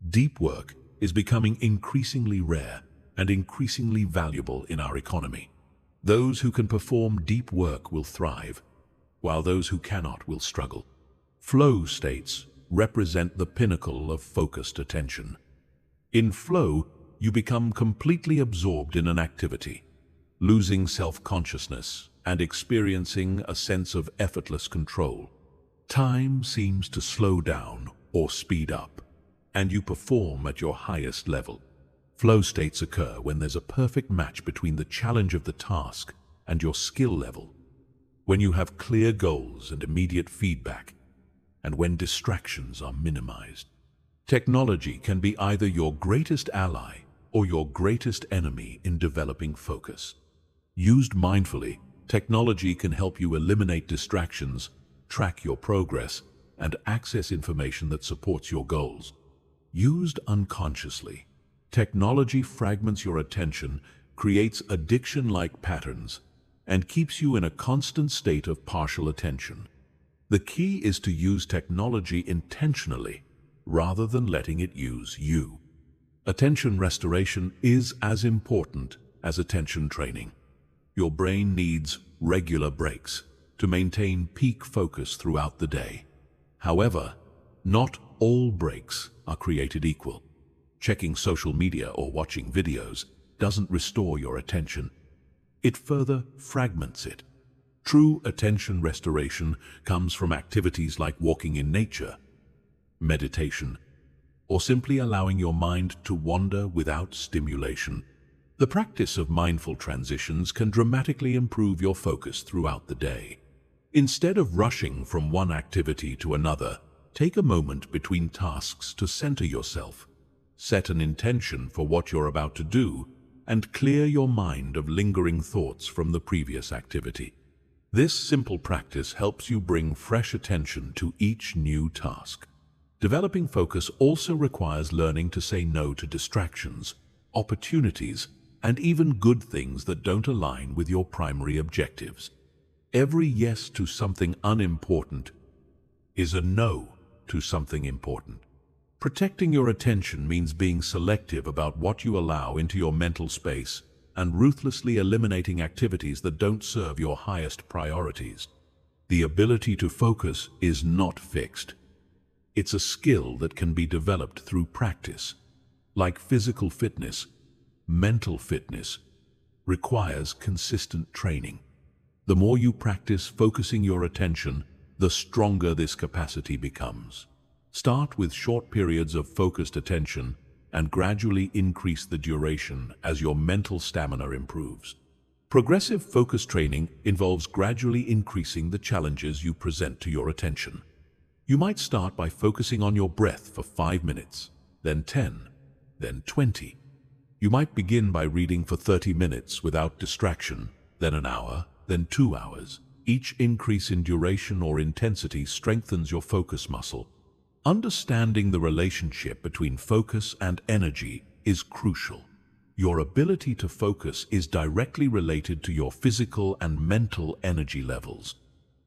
Deep work is becoming increasingly rare and increasingly valuable in our economy. Those who can perform deep work will thrive, while those who cannot will struggle. Flow states represent the pinnacle of focused attention. In flow, you become completely absorbed in an activity, losing self-consciousness and experiencing a sense of effortless control. Time seems to slow down or speed up, and you perform at your highest level. Flow states occur when there's a perfect match between the challenge of the task and your skill level, when you have clear goals and immediate feedback, and when distractions are minimized. Technology can be either your greatest ally or your greatest enemy in developing focus. Used mindfully, technology can help you eliminate distractions, track your progress, and access information that supports your goals. Used unconsciously, technology fragments your attention, creates addiction-like patterns, and keeps you in a constant state of partial attention. The key is to use technology intentionally, rather than letting it use you. Attention restoration is as important as attention training. Your brain needs regular breaks to maintain peak focus throughout the day. However, not all breaks are created equal. Checking social media or watching videos doesn't restore your attention. It further fragments it. True attention restoration comes from activities like walking in nature, meditation, or simply allowing your mind to wander without stimulation. The practice of mindful transitions can dramatically improve your focus throughout the day. Instead of rushing from one activity to another, take a moment between tasks to center yourself. Set an intention for what you're about to do, and clear your mind of lingering thoughts from the previous activity. This simple practice helps you bring fresh attention to each new task. Developing focus also requires learning to say no to distractions, opportunities, and even good things that don't align with your primary objectives. Every yes to something unimportant is a no to something important. Protecting your attention means being selective about what you allow into your mental space and ruthlessly eliminating activities that don't serve your highest priorities. The ability to focus is not fixed. It's a skill that can be developed through practice. Like physical fitness, mental fitness requires consistent training. The more you practice focusing your attention, the stronger this capacity becomes. Start with short periods of focused attention and gradually increase the duration as your mental stamina improves. Progressive focus training involves gradually increasing the challenges you present to your attention. You might start by focusing on your breath for 5 minutes, then 10, then 20. You might begin by reading for 30 minutes without distraction, then an hour, then 2 hours. Each increase in duration or intensity strengthens your focus muscle. Understanding the relationship between focus and energy is crucial. Your ability to focus is directly related to your physical and mental energy levels.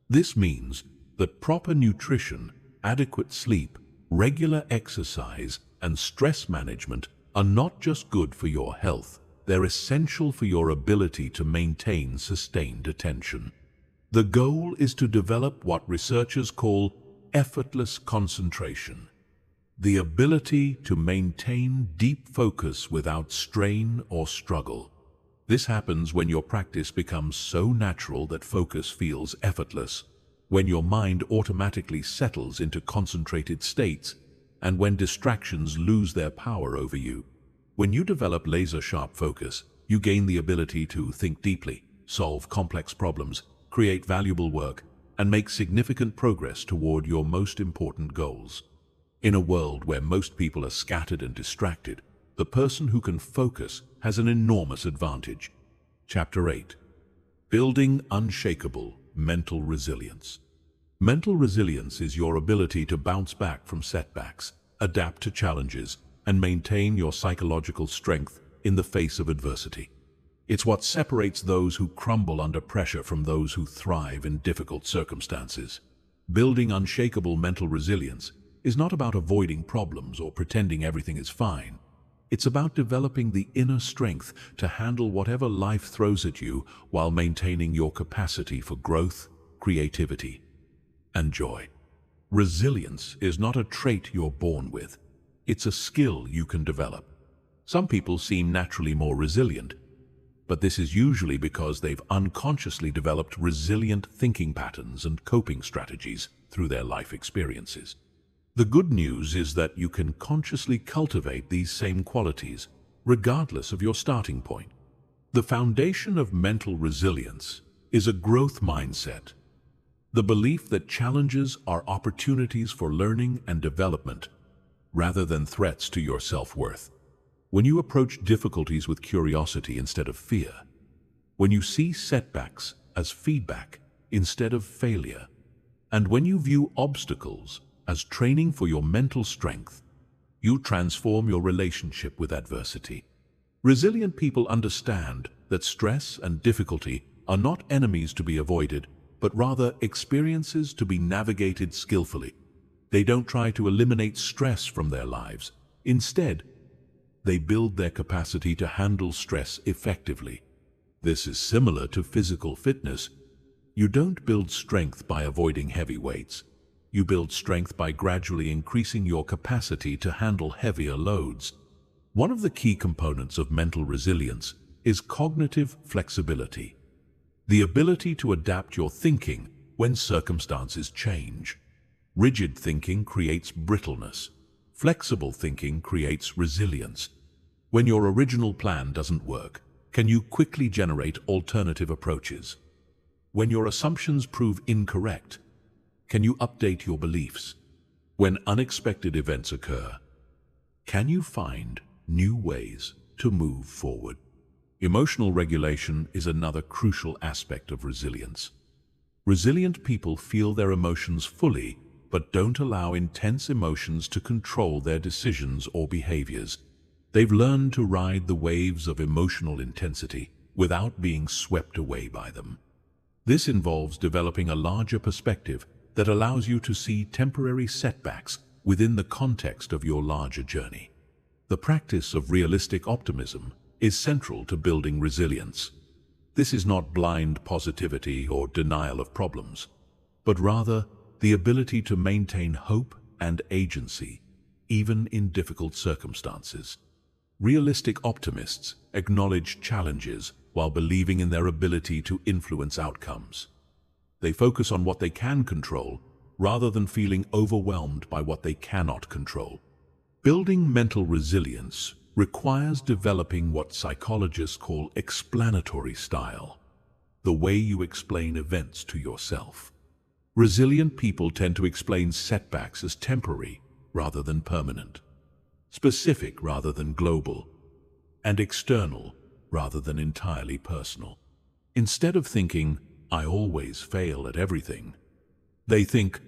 This means that proper nutrition, adequate sleep, regular exercise, and stress management are not just good for your health, they're essential for your ability to maintain sustained attention. The goal is to develop what researchers call effortless concentration, the ability to maintain deep focus without strain or struggle. This happens when your practice becomes so natural that focus feels effortless, when your mind automatically settles into concentrated states, and when distractions lose their power over you. When you develop laser-sharp focus, you gain the ability to think deeply, solve complex problems, create valuable work, and make significant progress toward your most important goals. In a world where most people are scattered and distracted, the person who can focus has an enormous advantage. Chapter 8. Building unshakable mental resilience. Mental resilience is your ability to bounce back from setbacks, adapt to challenges, and maintain your psychological strength in the face of adversity. It's what separates those who crumble under pressure from those who thrive in difficult circumstances. Building unshakable mental resilience is not about avoiding problems or pretending everything is fine. It's about developing the inner strength to handle whatever life throws at you while maintaining your capacity for growth, creativity, and joy. Resilience is not a trait you're born with. It's a skill you can develop. Some people seem naturally more resilient, but this is usually because they've unconsciously developed resilient thinking patterns and coping strategies through their life experiences. The good news is that you can consciously cultivate these same qualities, regardless of your starting point. The foundation of mental resilience is a growth mindset, the belief that challenges are opportunities for learning and development, rather than threats to your self-worth. When you approach difficulties with curiosity instead of fear, when you see setbacks as feedback instead of failure, and when you view obstacles as training for your mental strength, you transform your relationship with adversity. Resilient people understand that stress and difficulty are not enemies to be avoided, but rather experiences to be navigated skillfully. They don't try to eliminate stress from their lives. Instead, they build their capacity to handle stress effectively. This is similar to physical fitness. You don't build strength by avoiding heavy weights. You build strength by gradually increasing your capacity to handle heavier loads. One of the key components of mental resilience is cognitive flexibility, the ability to adapt your thinking when circumstances change. Rigid thinking creates brittleness. Flexible thinking creates resilience. When your original plan doesn't work, can you quickly generate alternative approaches? When your assumptions prove incorrect, can you update your beliefs? When unexpected events occur, can you find new ways to move forward? Emotional regulation is another crucial aspect of resilience. Resilient people feel their emotions fully, but don't allow intense emotions to control their decisions or behaviors. They've learned to ride the waves of emotional intensity without being swept away by them. This involves developing a larger perspective that allows you to see temporary setbacks within the context of your larger journey. The practice of realistic optimism is central to building resilience. This is not blind positivity or denial of problems, but rather the ability to maintain hope and agency, even in difficult circumstances. Realistic optimists acknowledge challenges while believing in their ability to influence outcomes. They focus on what they can control rather than feeling overwhelmed by what they cannot control. Building mental resilience requires developing what psychologists call explanatory style, the way you explain events to yourself. Resilient people tend to explain setbacks as temporary rather than permanent, specific rather than global, and external rather than entirely personal. Instead of thinking, "I always fail at everything," they think,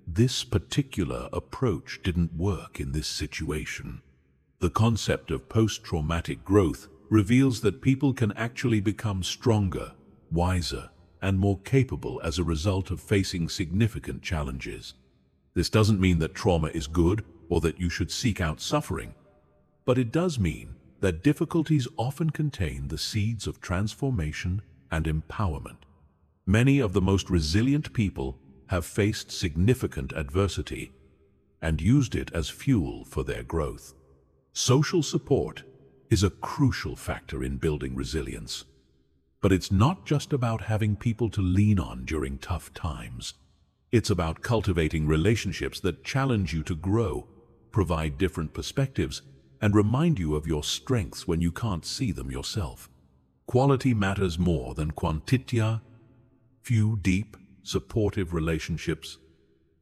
"This particular approach didn't work in this situation." The concept of post-traumatic growth reveals that people can actually become stronger, wiser, and more capable as a result of facing significant challenges. This doesn't mean that trauma is good or that you should seek out suffering, but it does mean that difficulties often contain the seeds of transformation and empowerment. Many of the most resilient people have faced significant adversity and used it as fuel for their growth. Social support is a crucial factor in building resilience. But it's not just about having people to lean on during tough times. It's about cultivating relationships that challenge you to grow, provide different perspectives, and remind you of your strengths when you can't see them yourself. Quality matters more than quantity. Few deep, supportive relationships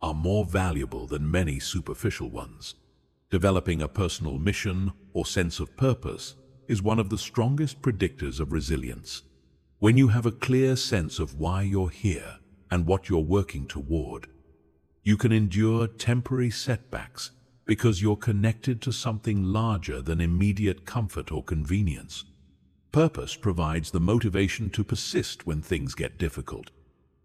are more valuable than many superficial ones. Developing a personal mission or sense of purpose is one of the strongest predictors of resilience. When you have a clear sense of why you're here and what you're working toward, you can endure temporary setbacks because you're connected to something larger than immediate comfort or convenience. Purpose provides the motivation to persist when things get difficult.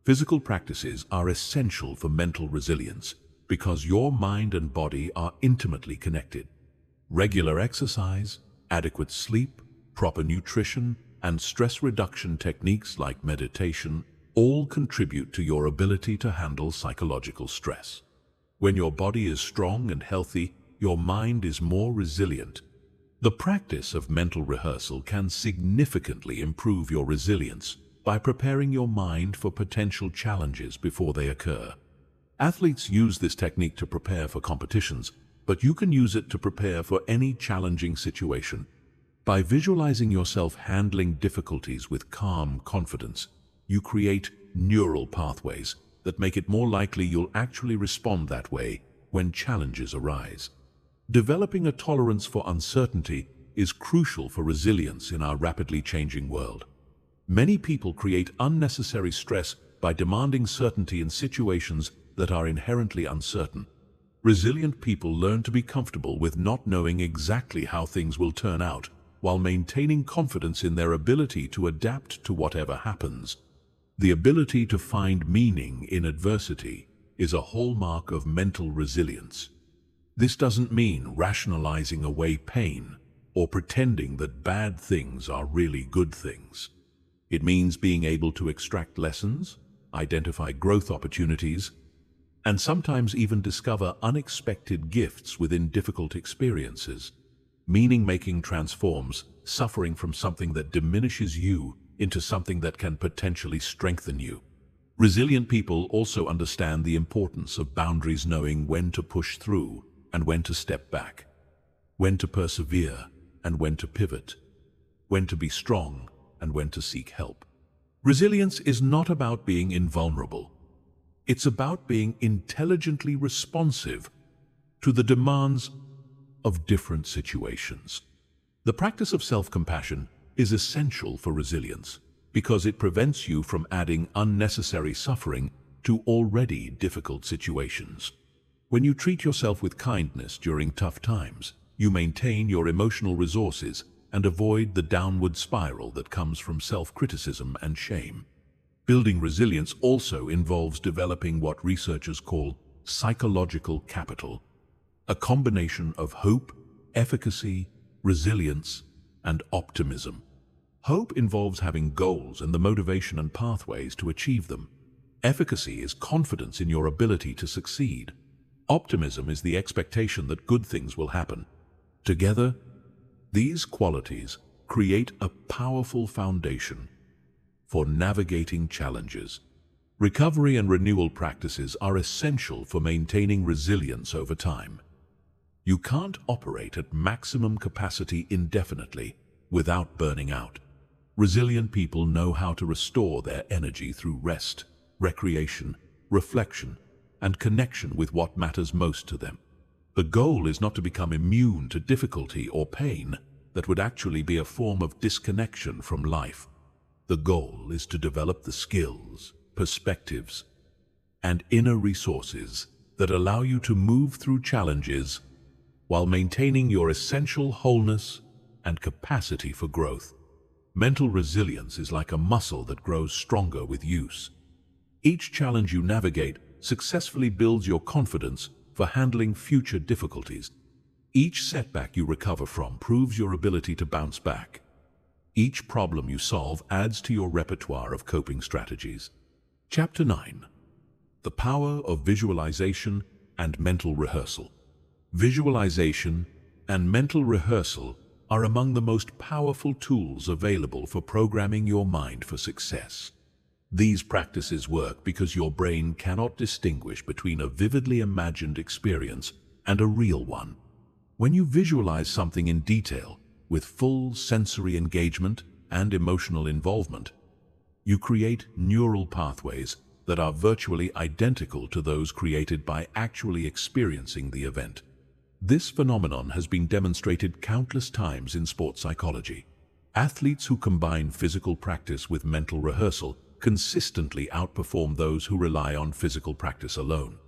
Physical practices are essential for mental resilience because your mind and body are intimately connected. Regular exercise, adequate sleep, proper nutrition, and stress reduction techniques like meditation all contribute to your ability to handle psychological stress. When your body is strong and healthy, your mind is more resilient. The practice of mental rehearsal can significantly improve your resilience by preparing your mind for potential challenges before they occur. Athletes use this technique to prepare for competitions, but you can use it to prepare for any challenging situation. By visualizing yourself handling difficulties with calm confidence, you create neural pathways that make it more likely you'll actually respond that way when challenges arise. Developing a tolerance for uncertainty is crucial for resilience in our rapidly changing world. Many people create unnecessary stress by demanding certainty in situations that are inherently uncertain. Resilient people learn to be comfortable with not knowing exactly how things will turn out, while maintaining confidence in their ability to adapt to whatever happens. The ability to find meaning in adversity is a hallmark of mental resilience. This doesn't mean rationalizing away pain or pretending that bad things are really good things. It means being able to extract lessons, identify growth opportunities, and sometimes even discover unexpected gifts within difficult experiences. Meaning-making transforms suffering from something that diminishes you into something that can potentially strengthen you. Resilient people also understand the importance of boundaries, knowing when to push through and when to step back, when to persevere and when to pivot, when to be strong and when to seek help. Resilience is not about being invulnerable. It's about being intelligently responsive to the demands of different situations. The practice of self-compassion is essential for resilience because it prevents you from adding unnecessary suffering to already difficult situations. When you treat yourself with kindness during tough times, you maintain your emotional resources and avoid the downward spiral that comes from self-criticism and shame. Building resilience also involves developing what researchers call psychological capital, a combination of hope, efficacy, resilience, and optimism. Hope involves having goals and the motivation and pathways to achieve them. Efficacy is confidence in your ability to succeed. Optimism is the expectation that good things will happen. Together, these qualities create a powerful foundation for navigating challenges. Recovery and renewal practices are essential for maintaining resilience over time. You can't operate at maximum capacity indefinitely without burning out. Resilient people know how to restore their energy through rest, recreation, reflection, and connection with what matters most to them. The goal is not to become immune to difficulty or pain. That would actually be a form of disconnection from life. The goal is to develop the skills, perspectives, and inner resources that allow you to move through challenges while maintaining your essential wholeness and capacity for growth. Mental resilience is like a muscle that grows stronger with use. Each challenge you navigate successfully builds your confidence for handling future difficulties. Each setback you recover from proves your ability to bounce back. Each problem you solve adds to your repertoire of coping strategies. Chapter 9. The Power of Visualization and Mental Rehearsal. Visualization and mental rehearsal are among the most powerful tools available for programming your mind for success. These practices work because your brain cannot distinguish between a vividly imagined experience and a real one. When you visualize something in detail, with full sensory engagement and emotional involvement, you create neural pathways that are virtually identical to those created by actually experiencing the event. This phenomenon has been demonstrated countless times in sports psychology. Athletes who combine physical practice with mental rehearsal consistently outperform those who rely on physical practice alone.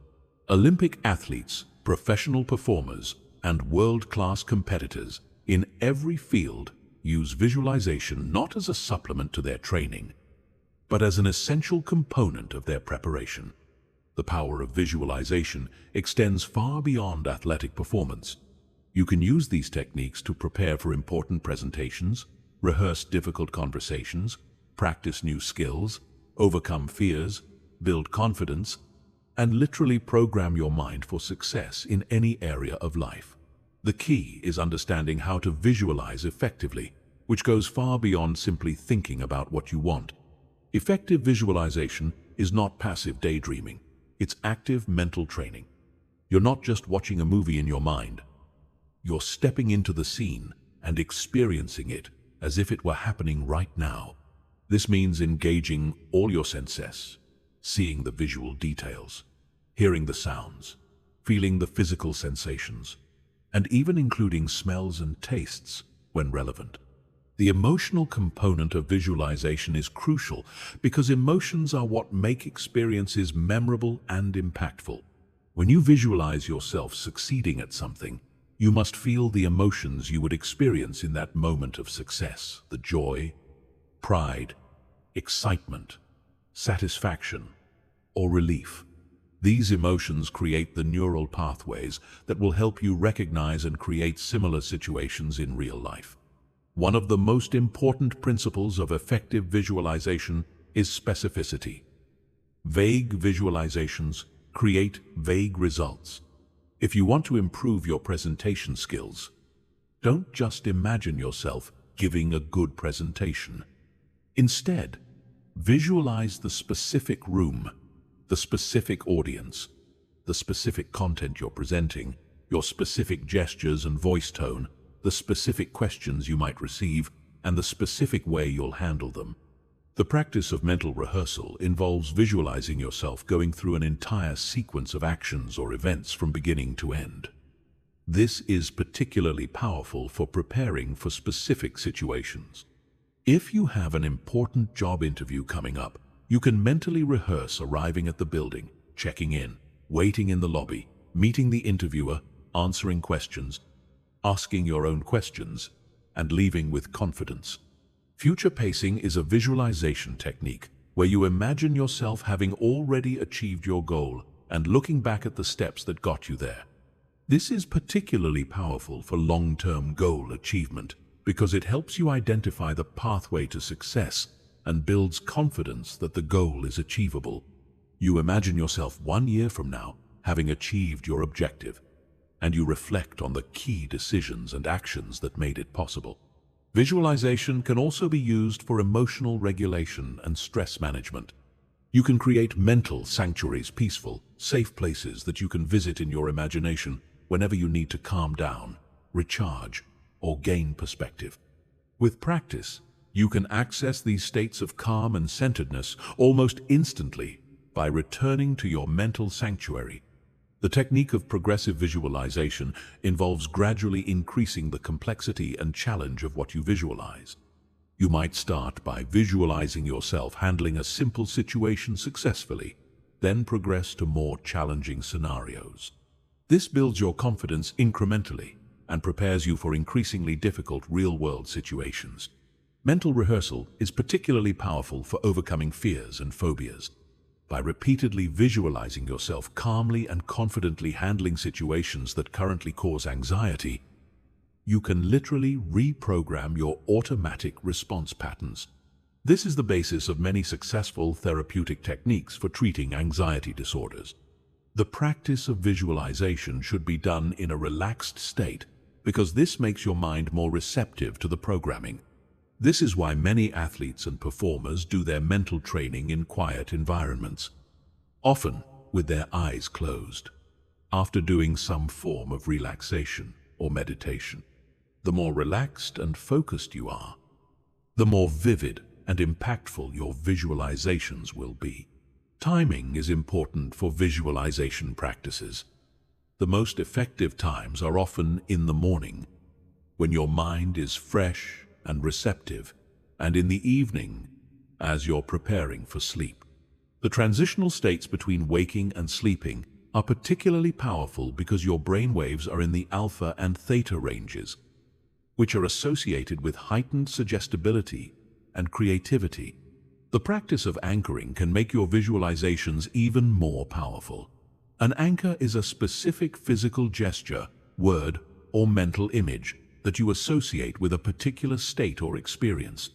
Olympic athletes, professional performers, and world-class competitors in every field use visualization not as a supplement to their training, but as an essential component of their preparation. The power of visualization extends far beyond athletic performance. You can use these techniques to prepare for important presentations, rehearse difficult conversations, practice new skills, overcome fears, build confidence, and literally program your mind for success in any area of life. The key is understanding how to visualize effectively, which goes far beyond simply thinking about what you want. Effective visualization is not passive daydreaming. It's active mental training. You're not just watching a movie in your mind. You're stepping into the scene and experiencing it as if it were happening right now. This means engaging all your senses, seeing the visual details, hearing the sounds, feeling the physical sensations, and even including smells and tastes when relevant. The emotional component of visualization is crucial because emotions are what make experiences memorable and impactful. When you visualize yourself succeeding at something, you must feel the emotions you would experience in that moment of success: the joy, pride, excitement, satisfaction, or relief. These emotions create the neural pathways that will help you recognize and create similar situations in real life. One of the most important principles of effective visualization is specificity. Vague visualizations create vague results. If you want to improve your presentation skills, don't just imagine yourself giving a good presentation. Instead, visualize the specific room, the specific audience, the specific content you're presenting, your specific gestures and voice tone, the specific questions you might receive, and the specific way you'll handle them. The practice of mental rehearsal involves visualizing yourself going through an entire sequence of actions or events from beginning to end. This is particularly powerful for preparing for specific situations. If you have an important job interview coming up, you can mentally rehearse arriving at the building, checking in, waiting in the lobby, meeting the interviewer, answering questions, asking your own questions, and leaving with confidence. Future pacing is a visualization technique where you imagine yourself having already achieved your goal and looking back at the steps that got you there. This is particularly powerful for long-term goal achievement because it helps you identify the pathway to success and builds confidence that the goal is achievable. You imagine yourself 1 year from now having achieved your objective, and you reflect on the key decisions and actions that made it possible. Visualization can also be used for emotional regulation and stress management. You can create mental sanctuaries, peaceful, safe places that you can visit in your imagination whenever you need to calm down, recharge, or gain perspective. With practice, you can access these states of calm and centeredness almost instantly by returning to your mental sanctuary. The technique of progressive visualization involves gradually increasing the complexity and challenge of what you visualize. You might start by visualizing yourself handling a simple situation successfully, then progress to more challenging scenarios. This builds your confidence incrementally and prepares you for increasingly difficult real-world situations. Mental rehearsal is particularly powerful for overcoming fears and phobias. By repeatedly visualizing yourself calmly and confidently handling situations that currently cause anxiety, you can literally reprogram your automatic response patterns. This is the basis of many successful therapeutic techniques for treating anxiety disorders. The practice of visualization should be done in a relaxed state because this makes your mind more receptive to the programming. This is why many athletes and performers do their mental training in quiet environments, often with their eyes closed, after doing some form of relaxation or meditation. The more relaxed and focused you are, the more vivid and impactful your visualizations will be. Timing is important for visualization practices. The most effective times are often in the morning, when your mind is fresh and receptive, and in the evening, as you're preparing for sleep. The transitional states between waking and sleeping are particularly powerful because your brain waves are in the alpha and theta ranges, which are associated with heightened suggestibility and creativity. The practice of anchoring can make your visualizations even more powerful. An anchor is a specific physical gesture, word, or mental image that you associate with a particular state or experience.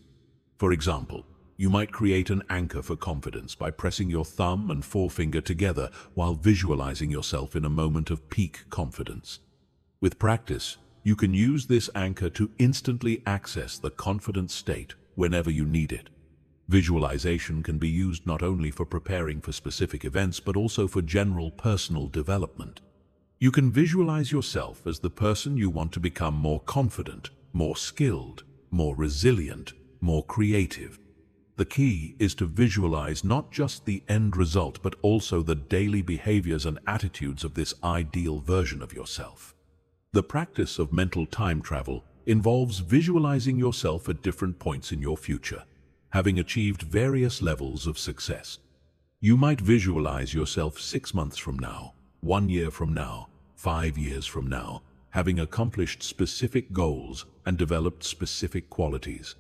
For example, you might create an anchor for confidence by pressing your thumb and forefinger together while visualizing yourself in a moment of peak confidence. With practice, you can use this anchor to instantly access the confident state whenever you need it. Visualization can be used not only for preparing for specific events but also for general personal development. You can visualize yourself as the person you want to become: more confident, more skilled, more resilient, more creative. The key is to visualize not just the end result but also the daily behaviors and attitudes of this ideal version of yourself. The practice of mental time travel involves visualizing yourself at different points in your future, having achieved various levels of success. You might visualize yourself 6 months from now, 1 year from now, 5 years from now, having accomplished specific goals and developed specific qualities.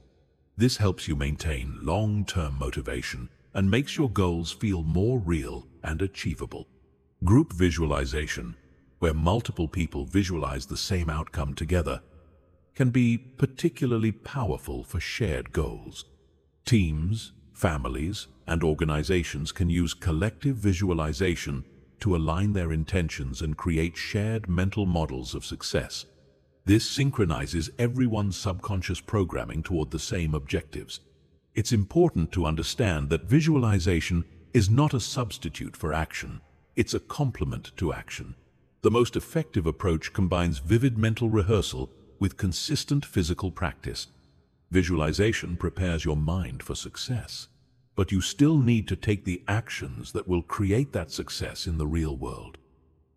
This helps you maintain long-term motivation and makes your goals feel more real and achievable. Group visualization, where multiple people visualize the same outcome together, can be particularly powerful for shared goals. Teams, families, and organizations can use collective visualization to align their intentions and create shared mental models of success. This synchronizes everyone's subconscious programming toward the same objectives. It's important to understand that visualization is not a substitute for action. It's a complement to action. The most effective approach combines vivid mental rehearsal with consistent physical practice. Visualization prepares your mind for success, but you still need to take the actions that will create that success in the real world.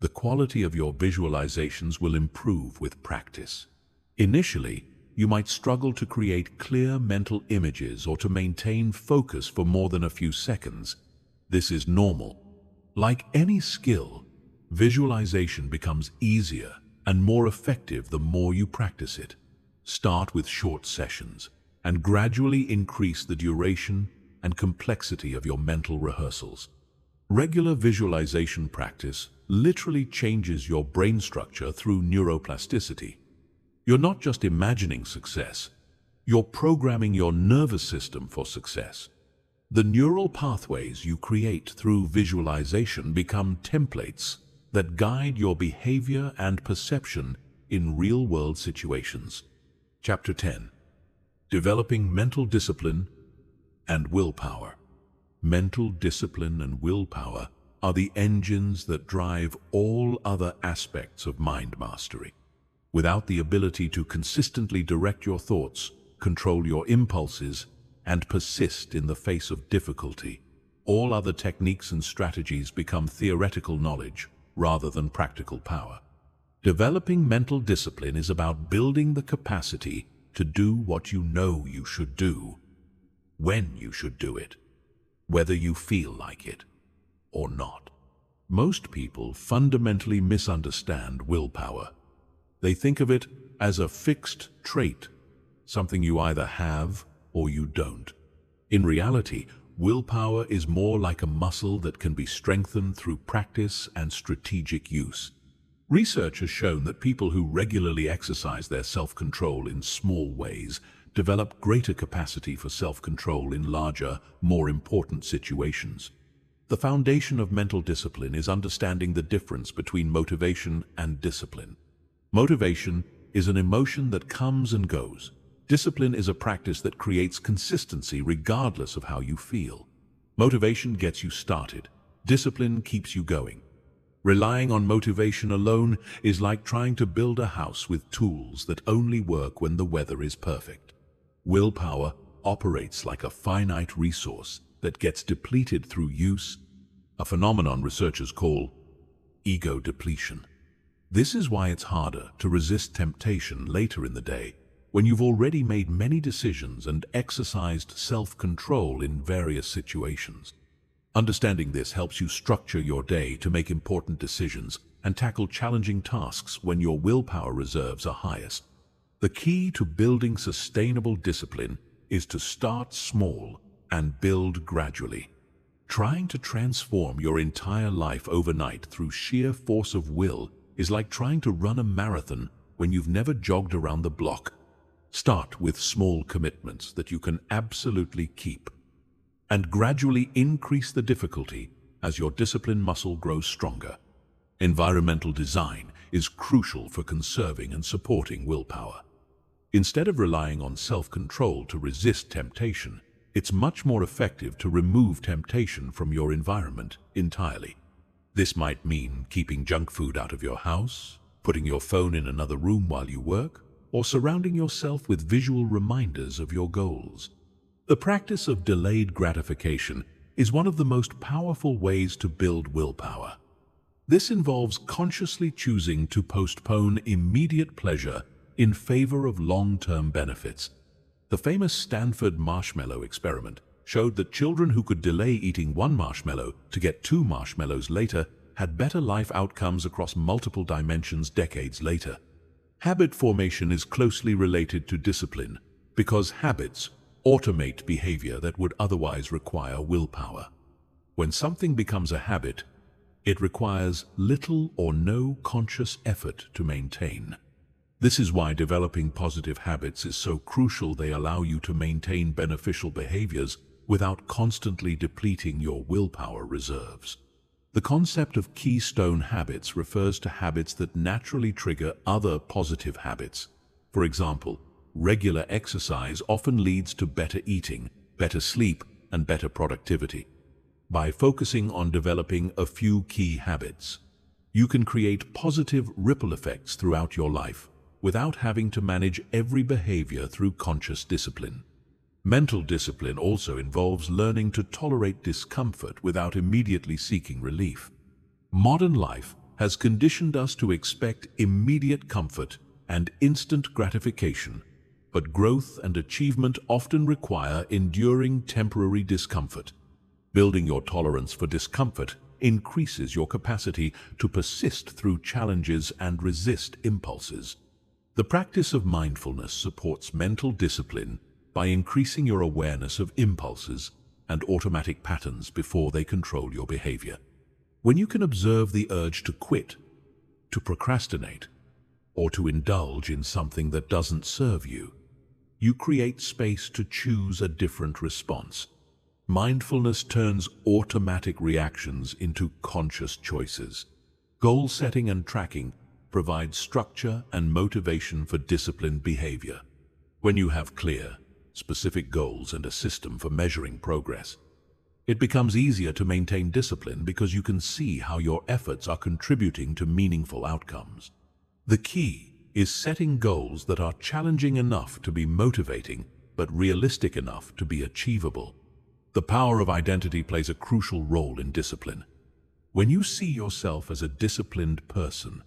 The quality of your visualizations will improve with practice. Initially, you might struggle to create clear mental images or to maintain focus for more than a few seconds. This is normal. Like any skill, visualization becomes easier and more effective the more you practice it. Start with short sessions and gradually increase the duration and complexity of your mental rehearsals. Regular visualization practice literally changes your brain structure through neuroplasticity. You're not just imagining success, you're programming your nervous system for success. The neural pathways you create through visualization become templates that guide your behavior and perception in real-world situations. Chapter 10. Developing Mental Discipline and Willpower. Mental discipline and willpower are the engines that drive all other aspects of mind mastery. Without the ability to consistently direct your thoughts, control your impulses, and persist in the face of difficulty, all other techniques and strategies become theoretical knowledge rather than practical power. Developing mental discipline is about building the capacity to do what you know you should do, when you should do it, whether you feel like it or not. Most people fundamentally misunderstand willpower. They think of it as a fixed trait, something you either have or you don't. In reality, willpower is more like a muscle that can be strengthened through practice and strategic use. Research has shown that people who regularly exercise their self-control in small ways develop greater capacity for self-control in larger, more important situations. The foundation of mental discipline is understanding the difference between motivation and discipline. Motivation is an emotion that comes and goes. Discipline is a practice that creates consistency regardless of how you feel. Motivation gets you started. Discipline keeps you going. Relying on motivation alone is like trying to build a house with tools that only work when the weather is perfect. Willpower operates like a finite resource that gets depleted through use, a phenomenon researchers call ego depletion. This is why it's harder to resist temptation later in the day, when you've already made many decisions and exercised self-control in various situations. Understanding this helps you structure your day to make important decisions and tackle challenging tasks when your willpower reserves are highest. The key to building sustainable discipline is to start small and build gradually. Trying to transform your entire life overnight through sheer force of will is like trying to run a marathon when you've never jogged around the block. Start with small commitments that you can absolutely keep, and gradually increase the difficulty as your discipline muscle grows stronger. Environmental design is crucial for conserving and supporting willpower. Instead of relying on self-control to resist temptation, it's much more effective to remove temptation from your environment entirely. This might mean keeping junk food out of your house, putting your phone in another room while you work, or surrounding yourself with visual reminders of your goals. The practice of delayed gratification is one of the most powerful ways to build willpower. This involves consciously choosing to postpone immediate pleasure in favor of long-term benefits. The famous Stanford marshmallow experiment showed that children who could delay eating one marshmallow to get 2 marshmallows later had better life outcomes across multiple dimensions decades later. Habit formation is closely related to discipline because habits automate behavior that would otherwise require willpower. When something becomes a habit, it requires little or no conscious effort to maintain. This is why developing positive habits is so crucial. They allow you to maintain beneficial behaviors without constantly depleting your willpower reserves. The concept of keystone habits refers to habits that naturally trigger other positive habits. For example, regular exercise often leads to better eating, better sleep, and better productivity. By focusing on developing a few key habits, you can create positive ripple effects throughout your life without having to manage every behavior through conscious discipline. Mental discipline also involves learning to tolerate discomfort without immediately seeking relief. Modern life has conditioned us to expect immediate comfort and instant gratification, but growth and achievement often require enduring temporary discomfort. Building your tolerance for discomfort increases your capacity to persist through challenges and resist impulses. The practice of mindfulness supports mental discipline by increasing your awareness of impulses and automatic patterns before they control your behavior. When you can observe the urge to quit, to procrastinate, or to indulge in something that doesn't serve you, you create space to choose a different response. Mindfulness turns automatic reactions into conscious choices. Goal setting and tracking provide structure and motivation for disciplined behavior. When you have clear, specific goals and a system for measuring progress, it becomes easier to maintain discipline because you can see how your efforts are contributing to meaningful outcomes. The key is setting goals that are challenging enough to be motivating, but realistic enough to be achievable. The power of identity plays a crucial role in discipline. When you see yourself as a disciplined person,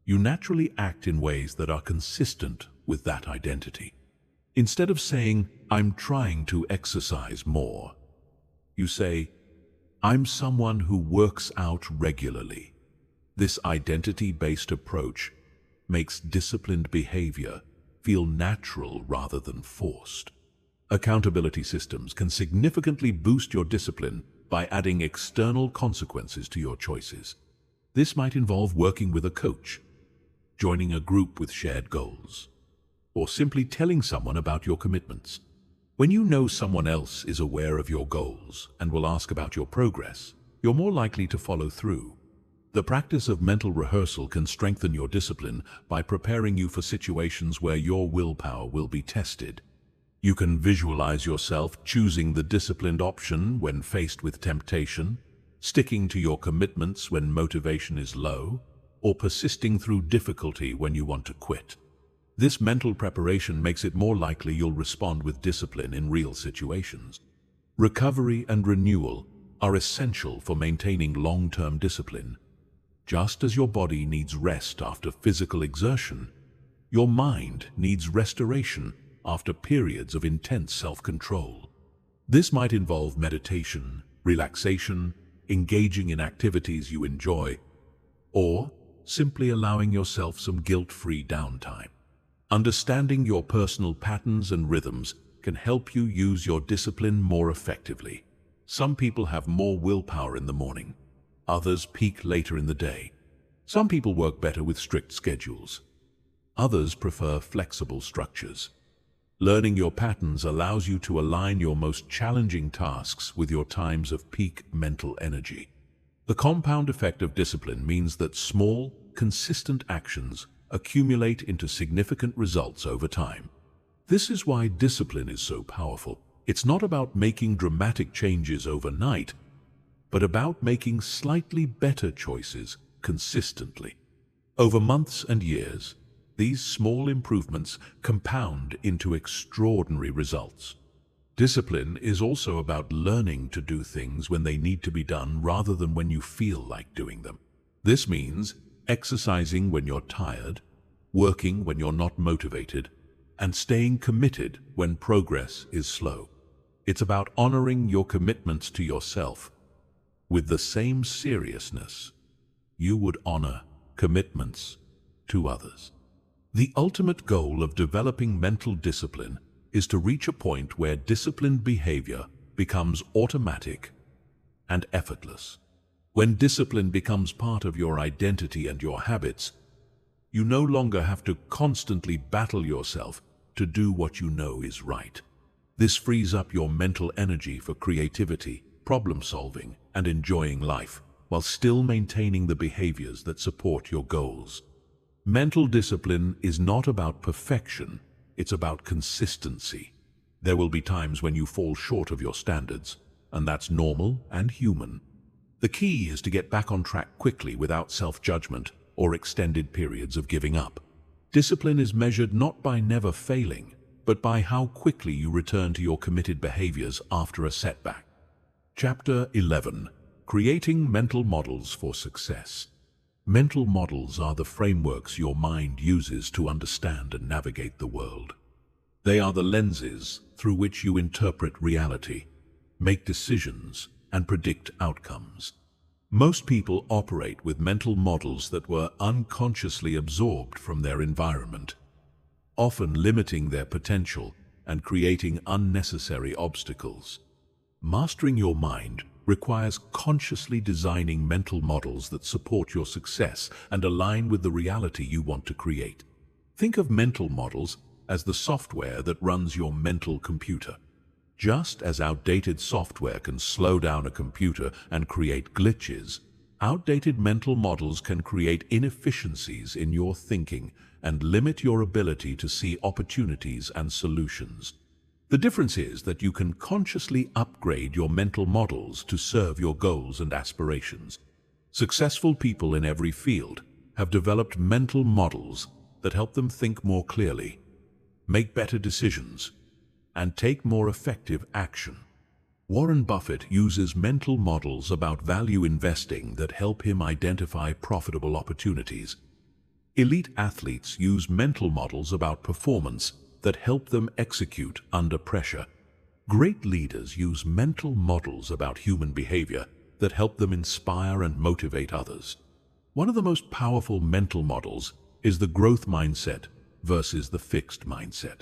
you naturally act in ways that are consistent with that identity. Instead of saying, "I'm trying to exercise more," you say, "I'm someone who works out regularly." This identity-based approach makes disciplined behavior feel natural rather than forced. Accountability systems can significantly boost your discipline by adding external consequences to your choices. This might involve working with a coach, joining a group with shared goals, or simply telling someone about your commitments. When you know someone else is aware of your goals and will ask about your progress, you're more likely to follow through. The practice of mental rehearsal can strengthen your discipline by preparing you for situations where your willpower will be tested. You can visualize yourself choosing the disciplined option when faced with temptation, sticking to your commitments when motivation is low, or persisting through difficulty when you want to quit. This mental preparation makes it more likely you'll respond with discipline in real situations. Recovery and renewal are essential for maintaining long-term discipline. Just as your body needs rest after physical exertion, your mind needs restoration after periods of intense self-control. This might involve meditation, relaxation, engaging in activities you enjoy, or simply allowing yourself some guilt-free downtime. Understanding your personal patterns and rhythms can help you use your discipline more effectively. Some people have more willpower in the morning. Others peak later in the day. Some people work better with strict schedules. Others prefer flexible structures. Learning your patterns allows you to align your most challenging tasks with your times of peak mental energy. The compound effect of discipline means that small, consistent actions accumulate into significant results over time. This is why discipline is so powerful. It's not about making dramatic changes overnight, but about making slightly better choices consistently. Over months and years, these small improvements compound into extraordinary results. Discipline is also about learning to do things when they need to be done rather than when you feel like doing them. This means exercising when you're tired, working when you're not motivated, and staying committed when progress is slow. It's about honoring your commitments to yourself with the same seriousness you would honor commitments to others. The ultimate goal of developing mental discipline is to reach a point where disciplined behavior becomes automatic and effortless. When discipline becomes part of your identity and your habits, you no longer have to constantly battle yourself to do what you know is right. This frees up your mental energy for creativity, problem solving, and enjoying life, while still maintaining the behaviors that support your goals. Mental discipline is not about perfection, it's about consistency. There will be times when you fall short of your standards, and that's normal and human. The key is to get back on track quickly without self-judgment or extended periods of giving up. Discipline is measured not by never failing, but by how quickly you return to your committed behaviors after a setback. Chapter 11. Creating Mental Models for Success. Mental models are the frameworks your mind uses to understand and navigate the world. They are the lenses through which you interpret reality, make decisions, and predict outcomes. Most people operate with mental models that were unconsciously absorbed from their environment, often limiting their potential and creating unnecessary obstacles. Mastering your mind requires consciously designing mental models that support your success and align with the reality you want to create. Think of mental models as the software that runs your mental computer. Just as outdated software can slow down a computer and create glitches, outdated mental models can create inefficiencies in your thinking and limit your ability to see opportunities and solutions. The difference is that you can consciously upgrade your mental models to serve your goals and aspirations. Successful people in every field have developed mental models that help them think more clearly, make better decisions, and take more effective action. Warren Buffett uses mental models about value investing that help him identify profitable opportunities. Elite athletes use mental models about performance that help them execute under pressure. Great leaders use mental models about human behavior that help them inspire and motivate others. One of the most powerful mental models is the growth mindset versus the fixed mindset.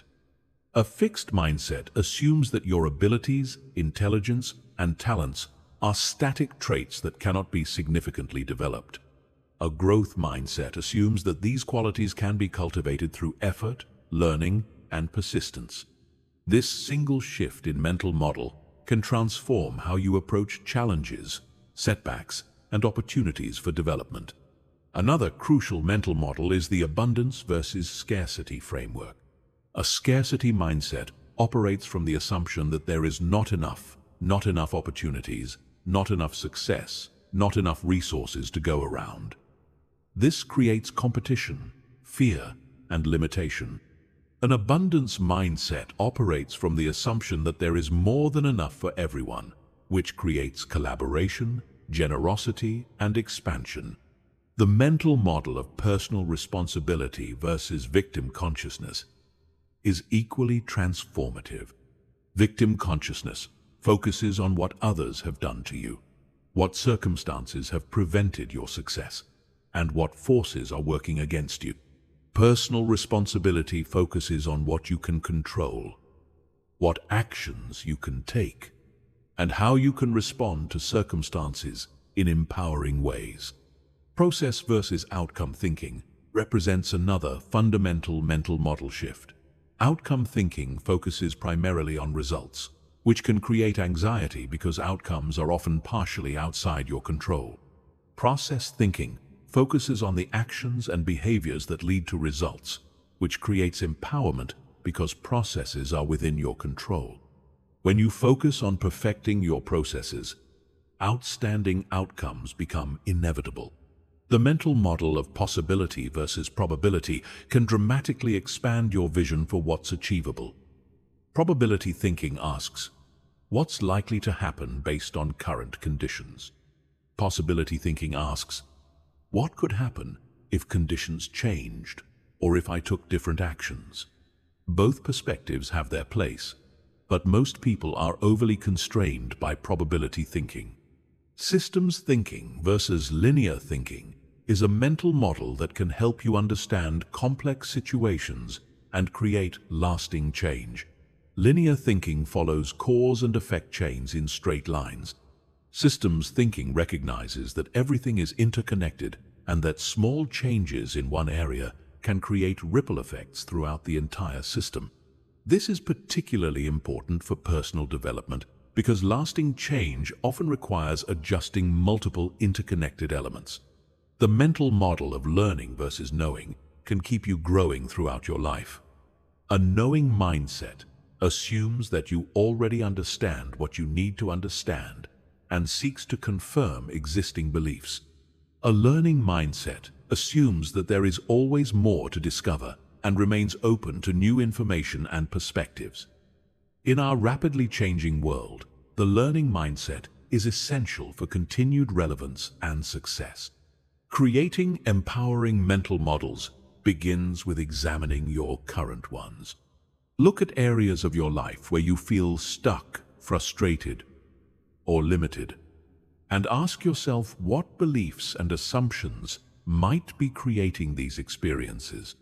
A fixed mindset assumes that your abilities, intelligence, and talents are static traits that cannot be significantly developed. A growth mindset assumes that these qualities can be cultivated through effort, learning, and persistence. This single shift in mental model can transform how you approach challenges, setbacks, and opportunities for development. Another crucial mental model is the abundance versus scarcity framework. A scarcity mindset operates from the assumption that there is not enough opportunities, not enough success, not enough resources to go around. This creates competition, fear, and limitation. An abundance mindset operates from the assumption that there is more than enough for everyone, which creates collaboration, generosity, and expansion. The mental model of personal responsibility versus victim consciousness is equally transformative. Victim consciousness focuses on what others have done to you, what circumstances have prevented your success, and what forces are working against you. Personal responsibility focuses on what you can control, what actions you can take, and how you can respond to circumstances in empowering ways. Process versus outcome thinking represents another fundamental mental model shift. Outcome thinking focuses primarily on results, which can create anxiety because outcomes are often partially outside your control. Process thinking focuses on the actions and behaviors that lead to results, which creates empowerment because processes are within your control. When you focus on perfecting your processes, outstanding outcomes become inevitable. The mental model of possibility versus probability can dramatically expand your vision for what's achievable. Probability thinking asks, what's likely to happen based on current conditions? Possibility thinking asks, what could happen if conditions changed or if I took different actions? Both perspectives have their place, but most people are overly constrained by probability thinking. Systems thinking versus linear thinking is a mental model that can help you understand complex situations and create lasting change. Linear thinking follows cause and effect chains in straight lines. Systems thinking recognizes that everything is interconnected and that small changes in one area can create ripple effects throughout the entire system. This is particularly important for personal development because lasting change often requires adjusting multiple interconnected elements. The mental model of learning versus knowing can keep you growing throughout your life. A knowing mindset assumes that you already understand what you need to understand and seeks to confirm existing beliefs. A learning mindset assumes that there is always more to discover and remains open to new information and perspectives. In our rapidly changing world, the learning mindset is essential for continued relevance and success. Creating empowering mental models begins with examining your current ones. Look at areas of your life where you feel stuck, frustrated, or limited, and ask yourself what beliefs and assumptions might be creating these experiences.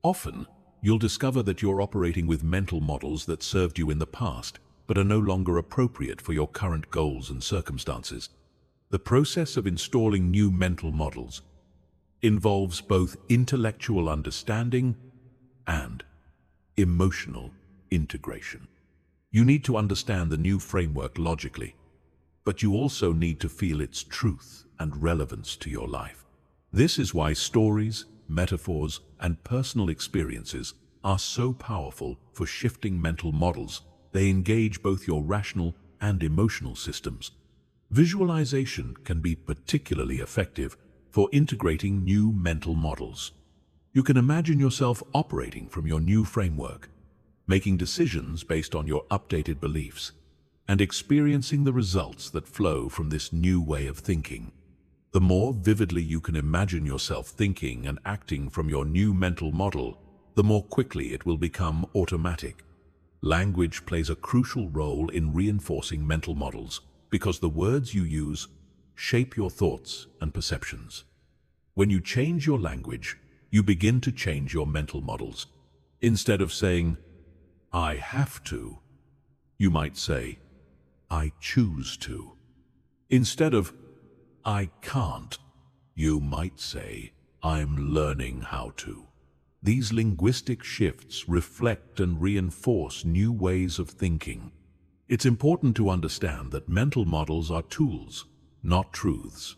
Often, you'll discover that you're operating with mental models that served you in the past, but are no longer appropriate for your current goals and circumstances. The process of installing new mental models involves both intellectual understanding and emotional integration. You need to understand the new framework logically, but you also need to feel its truth and relevance to your life. This is why stories, metaphors, and personal experiences are so powerful for shifting mental models. They engage both your rational and emotional systems. Visualization can be particularly effective for integrating new mental models. You can imagine yourself operating from your new framework, making decisions based on your updated beliefs, and experiencing the results that flow from this new way of thinking. The more vividly you can imagine yourself thinking and acting from your new mental model, the more quickly it will become automatic. Language plays a crucial role in reinforcing mental models because the words you use shape your thoughts and perceptions. When you change your language, you begin to change your mental models. Instead of saying, "I have to," you might say, "I choose to." Instead of, "I can't," you might say, "I'm learning how to." These linguistic shifts reflect and reinforce new ways of thinking. It's important to understand that mental models are tools, not truths.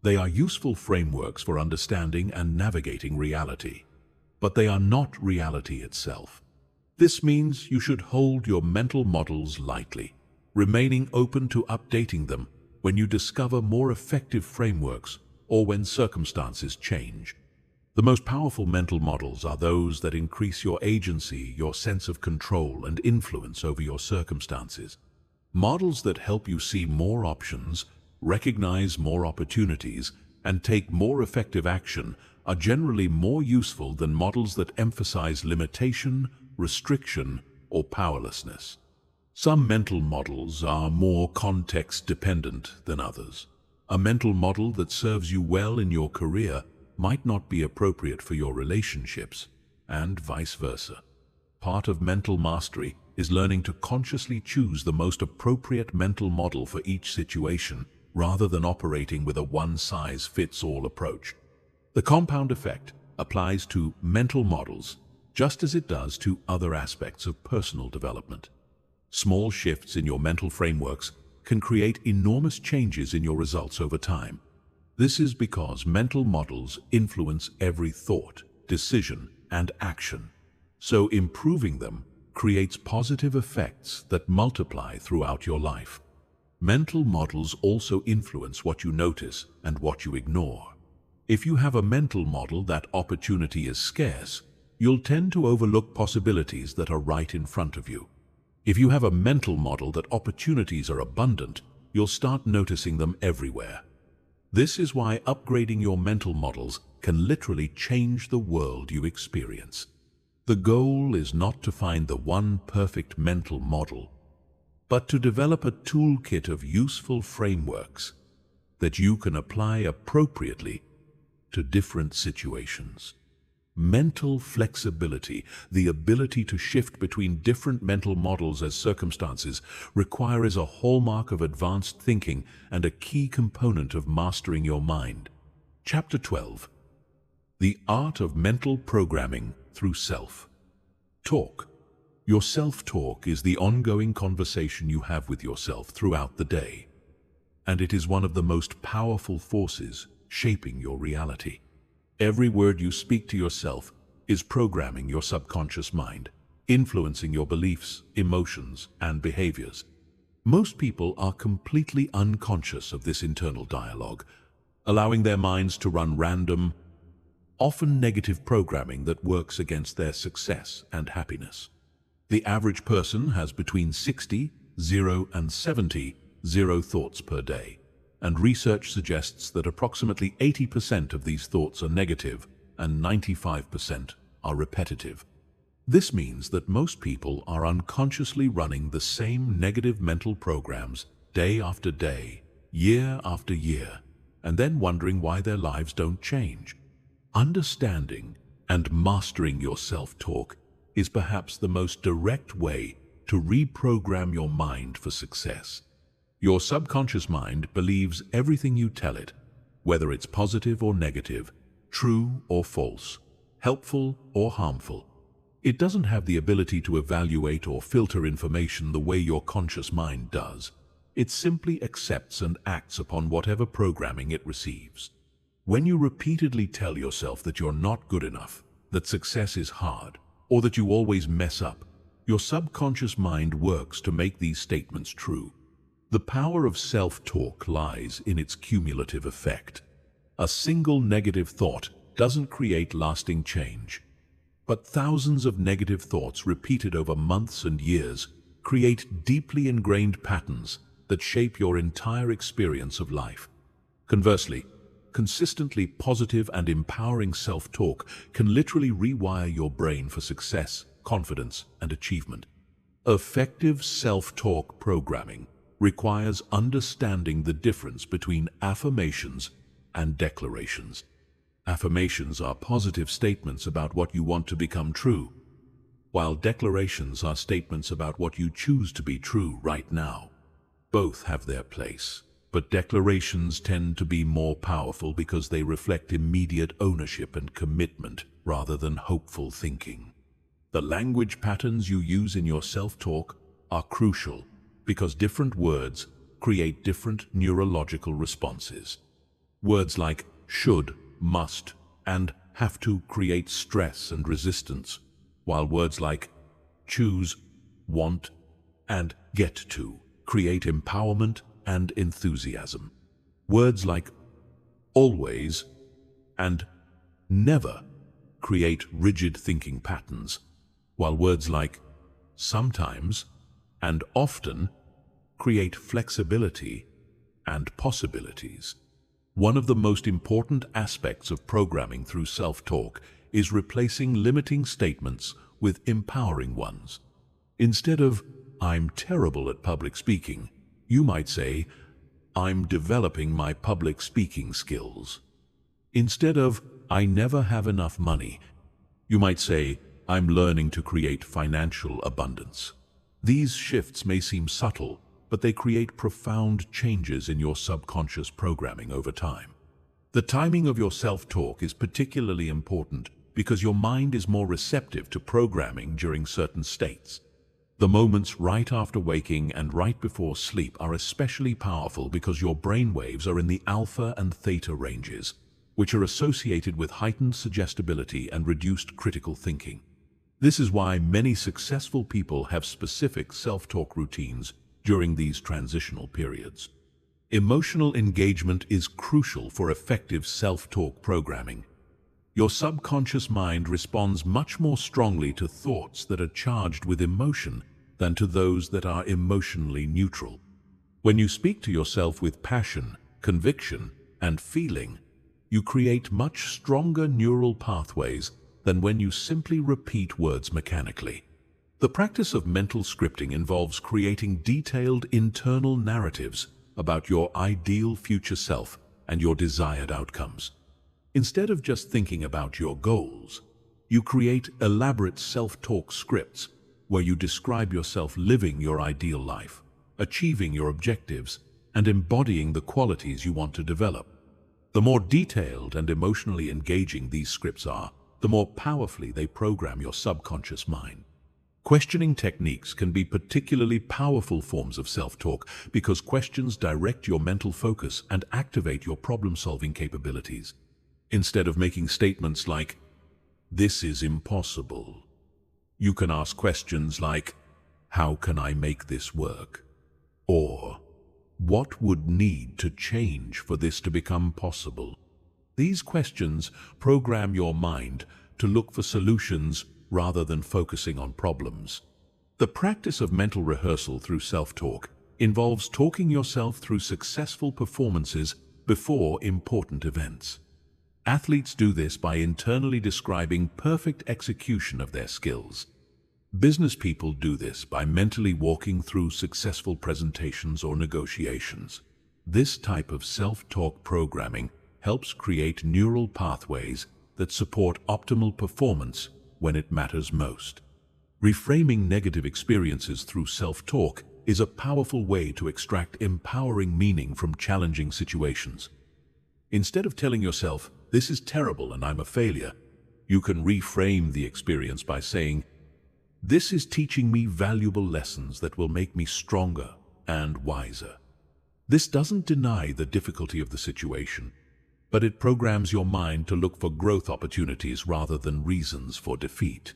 They are useful frameworks for understanding and navigating reality, but they are not reality itself. This means you should hold your mental models lightly, remaining open to updating them when you discover more effective frameworks or when circumstances change. The most powerful mental models are those that increase your agency, your sense of control, and influence over your circumstances. Models that help you see more options, recognize more opportunities, and take more effective action are generally more useful than models that emphasize limitation, restriction, or powerlessness. Some mental models are more context-dependent than others. A mental model that serves you well in your career might not be appropriate for your relationships, and vice versa. Part of mental mastery is learning to consciously choose the most appropriate mental model for each situation, rather than operating with a one-size-fits-all approach. The compound effect applies to mental models, just as it does to other aspects of personal development. Small shifts in your mental frameworks can create enormous changes in your results over time. This is because mental models influence every thought, decision, and action. So improving them creates positive effects that multiply throughout your life. Mental models also influence what you notice and what you ignore. If you have a mental model that opportunity is scarce, you'll tend to overlook possibilities that are right in front of you. If you have a mental model that opportunities are abundant, you'll start noticing them everywhere. This is why upgrading your mental models can literally change the world you experience. The goal is not to find the one perfect mental model, but to develop a toolkit of useful frameworks that you can apply appropriately to different situations. Mental flexibility, the ability to shift between different mental models as circumstances, requires a hallmark of advanced thinking and a key component of mastering your mind. Chapter 12. The Art of Mental Programming Through Self-Talk. Your self-talk is the ongoing conversation you have with yourself throughout the day, and it is one of the most powerful forces shaping your reality. Every word you speak to yourself is programming your subconscious mind, influencing your beliefs, emotions, and behaviors. Most people are completely unconscious of this internal dialogue, allowing their minds to run random, often negative programming that works against their success and happiness. The average person has between 60, 0, and 70, 0 thoughts per day. And research suggests that approximately 80% of these thoughts are negative and 95% are repetitive. This means that most people are unconsciously running the same negative mental programs day after day, year after year, and then wondering why their lives don't change. Understanding and mastering your self-talk is perhaps the most direct way to reprogram your mind for success. Your subconscious mind believes everything you tell it, whether it's positive or negative, true or false, helpful or harmful. It doesn't have the ability to evaluate or filter information the way your conscious mind does. It simply accepts and acts upon whatever programming it receives. When you repeatedly tell yourself that you're not good enough, that success is hard, or that you always mess up, your subconscious mind works to make these statements true. The power of self-talk lies in its cumulative effect. A single negative thought doesn't create lasting change, but thousands of negative thoughts repeated over months and years create deeply ingrained patterns that shape your entire experience of life. Conversely, consistently positive and empowering self-talk can literally rewire your brain for success, confidence, and achievement. Effective self-talk programming requires understanding the difference between affirmations and declarations. Affirmations are positive statements about what you want to become true, while declarations are statements about what you choose to be true right now. Both have their place, but declarations tend to be more powerful because they reflect immediate ownership and commitment rather than hopeful thinking. The language patterns you use in your self-talk are crucial because different words create different neurological responses. Words like should, must, and have to create stress and resistance, while words like choose, want, and get to create empowerment and enthusiasm. Words like always and never create rigid thinking patterns, while words like sometimes and often create flexibility and possibilities. One of the most important aspects of programming through self-talk is replacing limiting statements with empowering ones. Instead of, "I'm terrible at public speaking," you might say, "I'm developing my public speaking skills." Instead of, "I never have enough money," you might say, "I'm learning to create financial abundance." These shifts may seem subtle, but they create profound changes in your subconscious programming over time. The timing of your self-talk is particularly important because your mind is more receptive to programming during certain states. The moments right after waking and right before sleep are especially powerful because your brain waves are in the alpha and theta ranges, which are associated with heightened suggestibility and reduced critical thinking. This is why many successful people have specific self-talk routines during these transitional periods. Emotional engagement is crucial for effective self-talk programming. Your subconscious mind responds much more strongly to thoughts that are charged with emotion than to those that are emotionally neutral. When you speak to yourself with passion, conviction, and feeling, you create much stronger neural pathways than when you simply repeat words mechanically. The practice of mental scripting involves creating detailed internal narratives about your ideal future self and your desired outcomes. Instead of just thinking about your goals, you create elaborate self-talk scripts where you describe yourself living your ideal life, achieving your objectives, and embodying the qualities you want to develop. The more detailed and emotionally engaging these scripts are, the more powerfully they program your subconscious mind. Questioning techniques can be particularly powerful forms of self-talk because questions direct your mental focus and activate your problem-solving capabilities. Instead of making statements like, "This is impossible," you can ask questions like, "How can I make this work?" Or, "What would need to change for this to become possible?" These questions program your mind to look for solutions rather than focusing on problems. The practice of mental rehearsal through self-talk involves talking yourself through successful performances before important events. Athletes do this by internally describing perfect execution of their skills. Business people do this by mentally walking through successful presentations or negotiations. This type of self-talk programming helps create neural pathways that support optimal performance when it matters most. Reframing negative experiences through self-talk is a powerful way to extract empowering meaning from challenging situations. Instead of telling yourself, "This is terrible and I'm a failure," you can reframe the experience by saying, "This is teaching me valuable lessons that will make me stronger and wiser." This doesn't deny the difficulty of the situation, but it programs your mind to look for growth opportunities rather than reasons for defeat.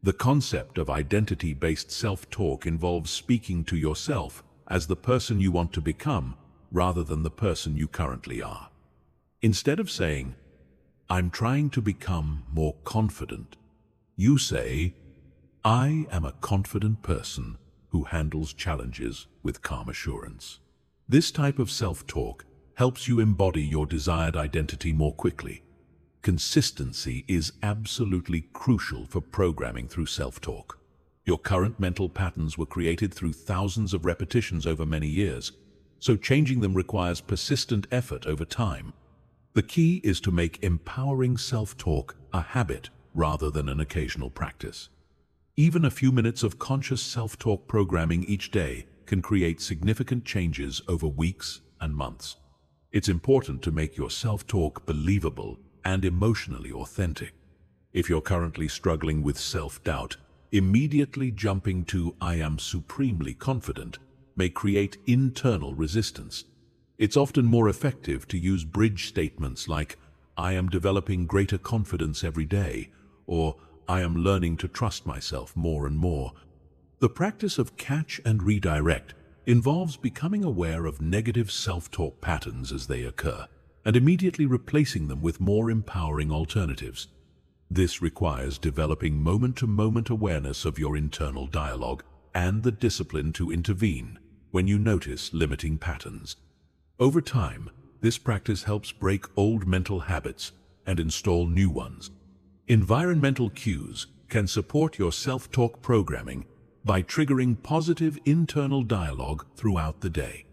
The concept of identity-based self-talk involves speaking to yourself as the person you want to become rather than the person you currently are. Instead of saying, "I'm trying to become more confident," you say, "I am a confident person who handles challenges with calm assurance." This type of self-talk helps you embody your desired identity more quickly. Consistency is absolutely crucial for programming through self-talk. Your current mental patterns were created through thousands of repetitions over many years, so changing them requires persistent effort over time. The key is to make empowering self-talk a habit rather than an occasional practice. Even a few minutes of conscious self-talk programming each day can create significant changes over weeks and months. It's important to make your self-talk believable and emotionally authentic. If you're currently struggling with self-doubt, immediately jumping to "I am supremely confident" may create internal resistance. It's often more effective to use bridge statements like "I am developing greater confidence every day" or "I am learning to trust myself more and more." The practice of catch and redirect involves becoming aware of negative self-talk patterns as they occur and immediately replacing them with more empowering alternatives. This requires developing moment-to-moment awareness of your internal dialogue and the discipline to intervene when you notice limiting patterns. Over time, this practice helps break old mental habits and install new ones. Environmental cues can support your self-talk programming by triggering positive internal dialogue throughout the day.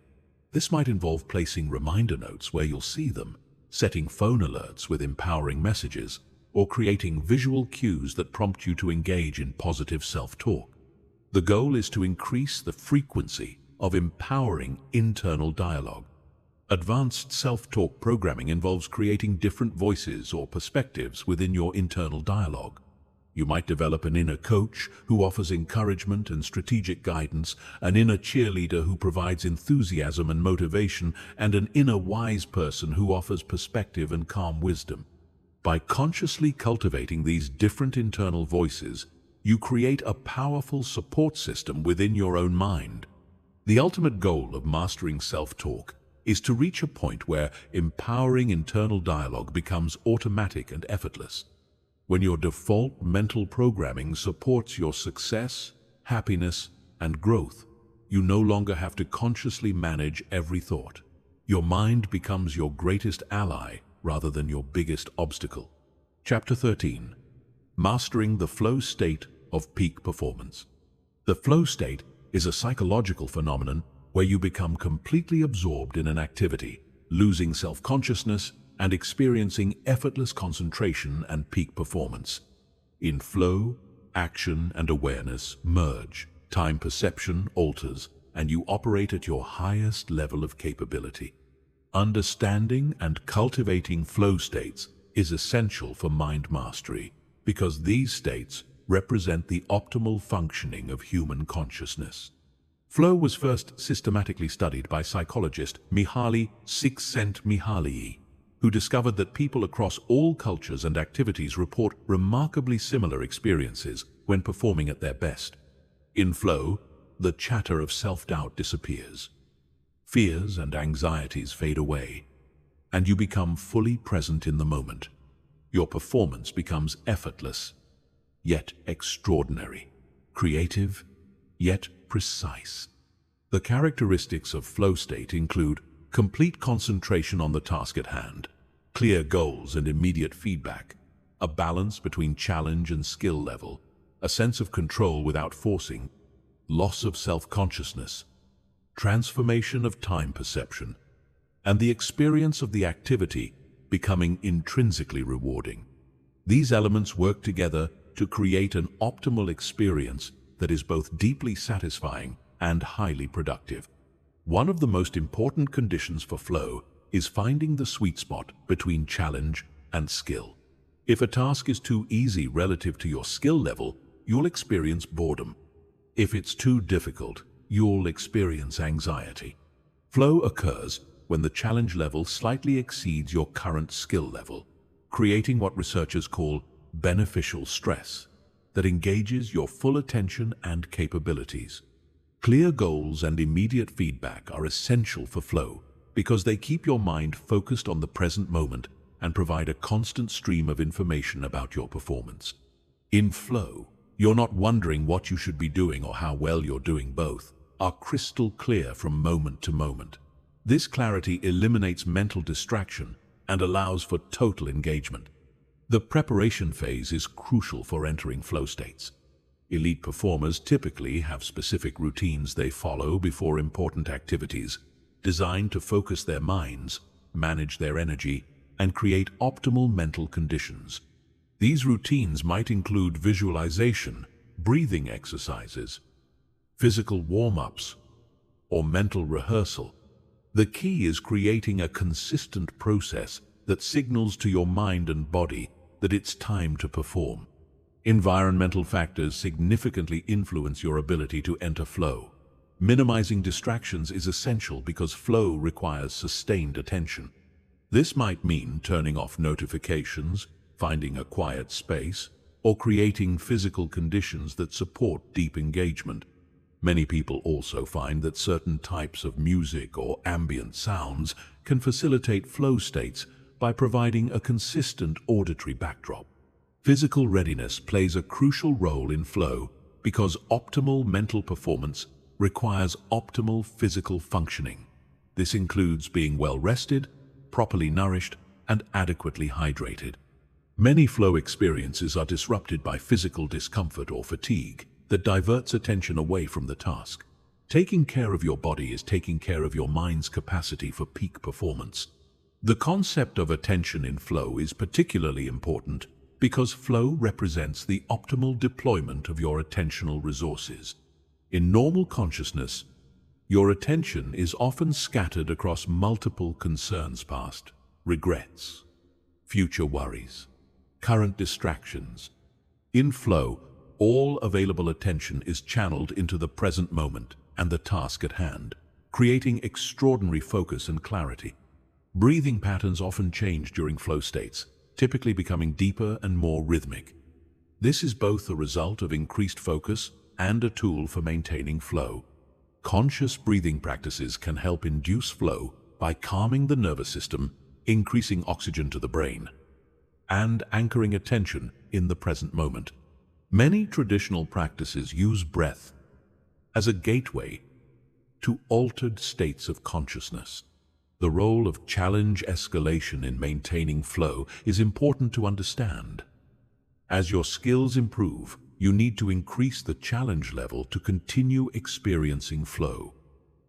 This might involve placing reminder notes where you'll see them, setting phone alerts with empowering messages, or creating visual cues that prompt you to engage in positive self-talk. The goal is to increase the frequency of empowering internal dialogue. Advanced self-talk programming involves creating different voices or perspectives within your internal dialogue. You might develop an inner coach who offers encouragement and strategic guidance, an inner cheerleader who provides enthusiasm and motivation, and an inner wise person who offers perspective and calm wisdom. By consciously cultivating these different internal voices, you create a powerful support system within your own mind. The ultimate goal of mastering self-talk is to reach a point where empowering internal dialogue becomes automatic and effortless. When your default mental programming supports your success, happiness, and growth, you no longer have to consciously manage every thought. Your mind becomes your greatest ally rather than your biggest obstacle. Chapter 13. Mastering the flow state of peak performance. The flow state is a psychological phenomenon where you become completely absorbed in an activity, losing self-consciousness and experiencing effortless concentration and peak performance. In flow, action and awareness merge, time perception alters, and you operate at your highest level of capability. Understanding and cultivating flow states is essential for mind mastery because these states represent the optimal functioning of human consciousness. Flow was first systematically studied by psychologist Mihaly Csikszentmihalyi, who discovered that people across all cultures and activities report remarkably similar experiences when performing at their best. In flow, the chatter of self-doubt disappears. Fears and anxieties fade away, and you become fully present in the moment. Your performance becomes effortless, yet extraordinary, creative, yet precise. The characteristics of flow state include complete concentration on the task at hand, clear goals and immediate feedback, a balance between challenge and skill level, a sense of control without forcing, loss of self-consciousness, transformation of time perception, and the experience of the activity becoming intrinsically rewarding. These elements work together to create an optimal experience that is both deeply satisfying and highly productive. One of the most important conditions for flow is finding the sweet spot between challenge and skill. If a task is too easy relative to your skill level, you'll experience boredom. If it's too difficult, you'll experience anxiety. Flow occurs when the challenge level slightly exceeds your current skill level, creating what researchers call beneficial stress that engages your full attention and capabilities. Clear goals and immediate feedback are essential for flow because they keep your mind focused on the present moment and provide a constant stream of information about your performance. In flow, you're not wondering what you should be doing or how well you're doing. Both are crystal clear from moment to moment. This clarity eliminates mental distraction and allows for total engagement. The preparation phase is crucial for entering flow states. Elite performers typically have specific routines they follow before important activities, designed to focus their minds, manage their energy, and create optimal mental conditions. These routines might include visualization, breathing exercises, physical warm-ups, or mental rehearsal. The key is creating a consistent process that signals to your mind and body that it's time to perform. Environmental factors significantly influence your ability to enter flow. Minimizing distractions is essential because flow requires sustained attention. This might mean turning off notifications, finding a quiet space, or creating physical conditions that support deep engagement. Many people also find that certain types of music or ambient sounds can facilitate flow states by providing a consistent auditory backdrop. Physical readiness plays a crucial role in flow because optimal mental performance requires optimal physical functioning. This includes being well rested, properly nourished, and adequately hydrated. Many flow experiences are disrupted by physical discomfort or fatigue that diverts attention away from the task. Taking care of your body is taking care of your mind's capacity for peak performance. The concept of attention in flow is particularly important because flow represents the optimal deployment of your attentional resources. In normal consciousness, your attention is often scattered across multiple concerns: past, regrets, future worries, current distractions. In flow, all available attention is channeled into the present moment and the task at hand, creating extraordinary focus and clarity. Breathing patterns often change during flow states, typically becoming deeper and more rhythmic. This is both a result of increased focus and a tool for maintaining flow. Conscious breathing practices can help induce flow by calming the nervous system, increasing oxygen to the brain, and anchoring attention in the present moment. Many traditional practices use breath as a gateway to altered states of consciousness. The role of challenge escalation in maintaining flow is important to understand. As your skills improve, you need to increase the challenge level to continue experiencing flow.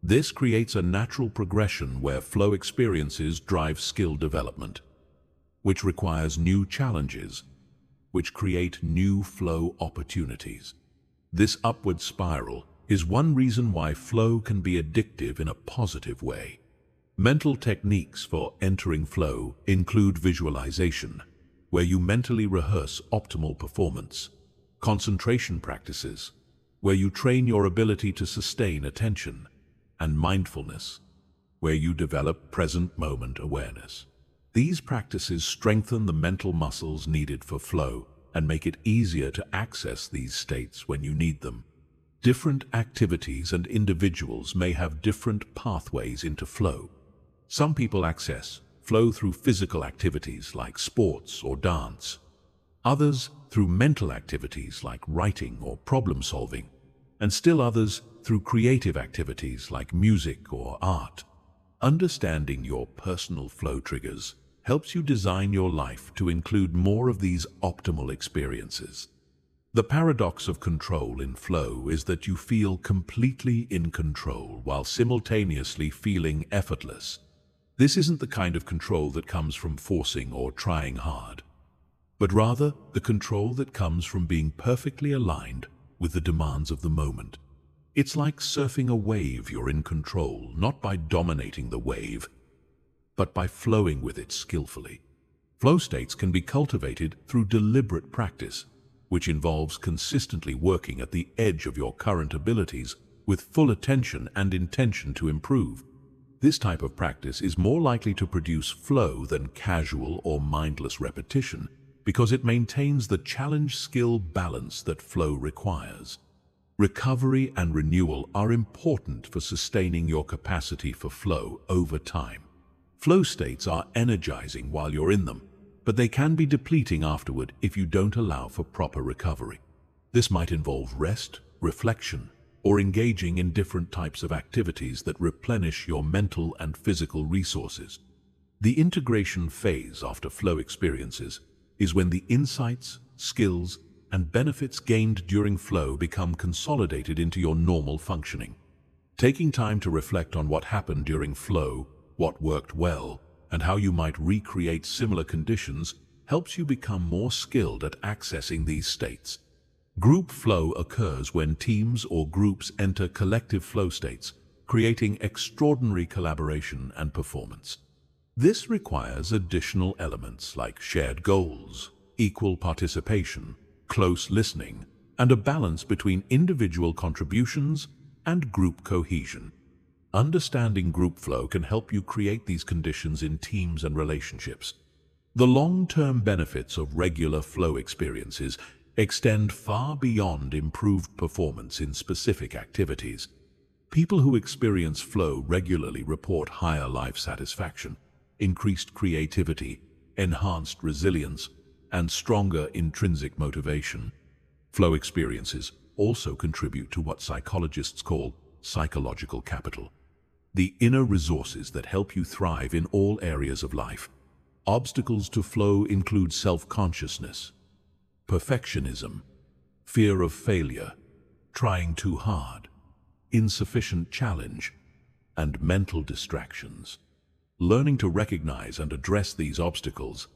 This creates a natural progression where flow experiences drive skill development, which requires new challenges, which create new flow opportunities. This upward spiral is one reason why flow can be addictive in a positive way. Mental techniques for entering flow include visualization, where you mentally rehearse optimal performance; concentration practices, where you train your ability to sustain attention; and mindfulness, where you develop present moment awareness. These practices strengthen the mental muscles needed for flow and make it easier to access these states when you need them. Different activities and individuals may have different pathways into flow. Some people access flow through physical activities like sports or dance. Others through mental activities like writing or problem solving, and still others through creative activities like music or art. Understanding your personal flow triggers helps you design your life to include more of these optimal experiences. The paradox of control in flow is that you feel completely in control while simultaneously feeling effortless. This isn't the kind of control that comes from forcing or trying hard, but rather the control that comes from being perfectly aligned with the demands of the moment. It's like surfing a wave. You're in control, not by dominating the wave, but by flowing with it skillfully. Flow states can be cultivated through deliberate practice, which involves consistently working at the edge of your current abilities with full attention and intention to improve. This type of practice is more likely to produce flow than casual or mindless repetition because it maintains the challenge-skill balance that flow requires. Recovery and renewal are important for sustaining your capacity for flow over time. Flow states are energizing while you're in them, but they can be depleting afterward if you don't allow for proper recovery. This might involve rest, reflection, or engaging in different types of activities that replenish your mental and physical resources. The integration phase after flow experiences is when the insights, skills, and benefits gained during flow become consolidated into your normal functioning. Taking time to reflect on what happened during flow, what worked well, and how you might recreate similar conditions helps you become more skilled at accessing these states. Group flow occurs when teams or groups enter collective flow states, creating extraordinary collaboration and performance. This requires additional elements like shared goals, equal participation, close listening, and a balance between individual contributions and group cohesion. Understanding group flow can help you create these conditions in teams and relationships. The long-term benefits of regular flow experiences extend far beyond improved performance in specific activities. People who experience flow regularly report higher life satisfaction, increased creativity, enhanced resilience, and stronger intrinsic motivation. Flow experiences also contribute to what psychologists call psychological capital, the inner resources that help you thrive in all areas of life. Obstacles to flow include self-consciousness, perfectionism, fear of failure, trying too hard, insufficient challenge, and mental distractions. Learning to recognize and address these obstacles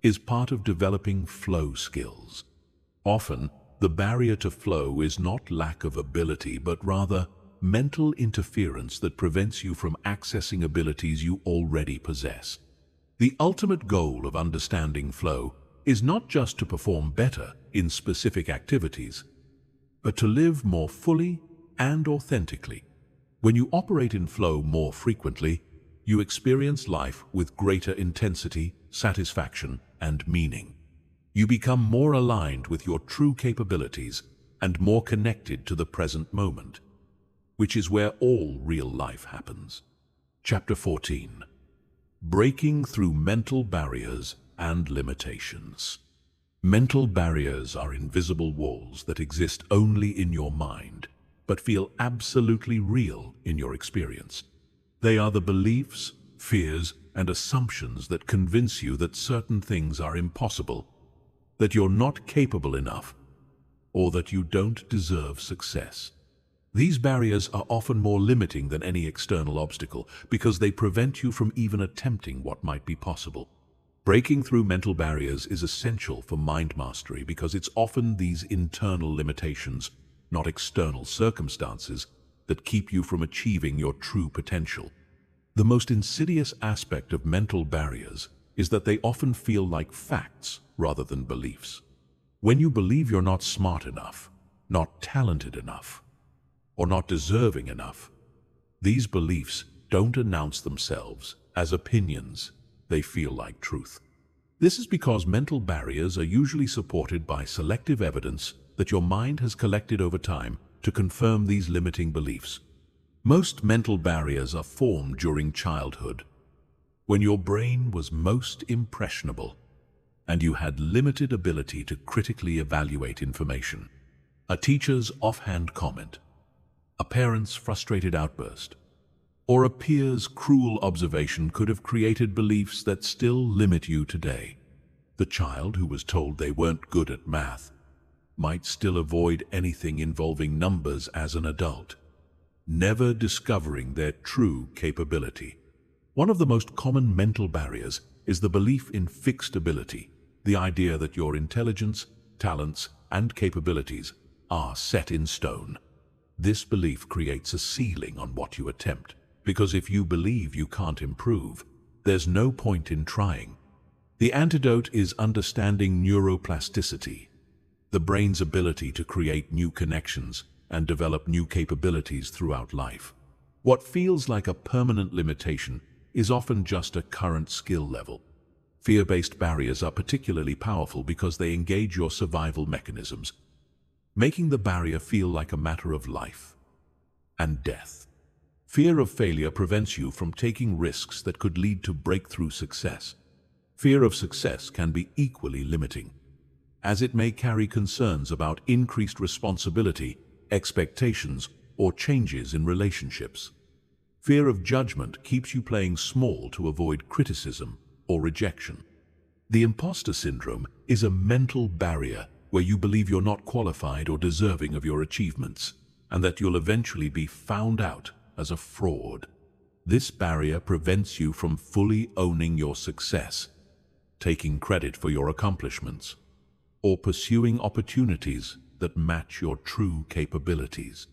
is part of developing flow skills. Often, the barrier to flow is not lack of ability, but rather mental interference that prevents you from accessing abilities you already possess. The ultimate goal of understanding flow is not just to perform better in specific activities, but to live more fully and authentically. When you operate in flow more frequently, you experience life with greater intensity, satisfaction, and meaning. You become more aligned with your true capabilities and more connected to the present moment, which is where all real life happens. Chapter 14. Breaking through mental barriers and limitations. Mental barriers are invisible walls that exist only in your mind, but feel absolutely real in your experience. They are the beliefs, fears, and assumptions that convince you that certain things are impossible, that you're not capable enough, or that you don't deserve success. These barriers are often more limiting than any external obstacle because they prevent you from even attempting what might be possible. Breaking through mental barriers is essential for mind mastery because it's often these internal limitations, not external circumstances, that keep you from achieving your true potential. The most insidious aspect of mental barriers is that they often feel like facts rather than beliefs. When you believe you're not smart enough, not talented enough, or not deserving enough, these beliefs don't announce themselves as opinions, they feel like truth. This is because mental barriers are usually supported by selective evidence that your mind has collected over time to confirm these limiting beliefs. Most mental barriers are formed during childhood, when your brain was most impressionable and you had limited ability to critically evaluate information. A teacher's offhand comment, a parent's frustrated outburst, or a peer's cruel observation could have created beliefs that still limit you today. The child who was told they weren't good at math might still avoid anything involving numbers as an adult, never discovering their true capability. One of the most common mental barriers is the belief in fixed ability, the idea that your intelligence, talents, and capabilities are set in stone. This belief creates a ceiling on what you attempt, because if you believe you can't improve, there's no point in trying. The antidote is understanding neuroplasticity, the brain's ability to create new connections and develop new capabilities throughout life. What feels like a permanent limitation is often just a current skill level. Fear-based barriers are particularly powerful because they engage your survival mechanisms, making the barrier feel like a matter of life and death. Fear of failure prevents you from taking risks that could lead to breakthrough success. Fear of success can be equally limiting, as it may carry concerns about increased responsibility, expectations, or changes in relationships. Fear of judgment keeps you playing small to avoid criticism or rejection. The imposter syndrome is a mental barrier where you believe you're not qualified or deserving of your achievements, and that you'll eventually be found out as a fraud. This barrier prevents you from fully owning your success, taking credit for your accomplishments, or pursuing opportunities that match your true capabilities.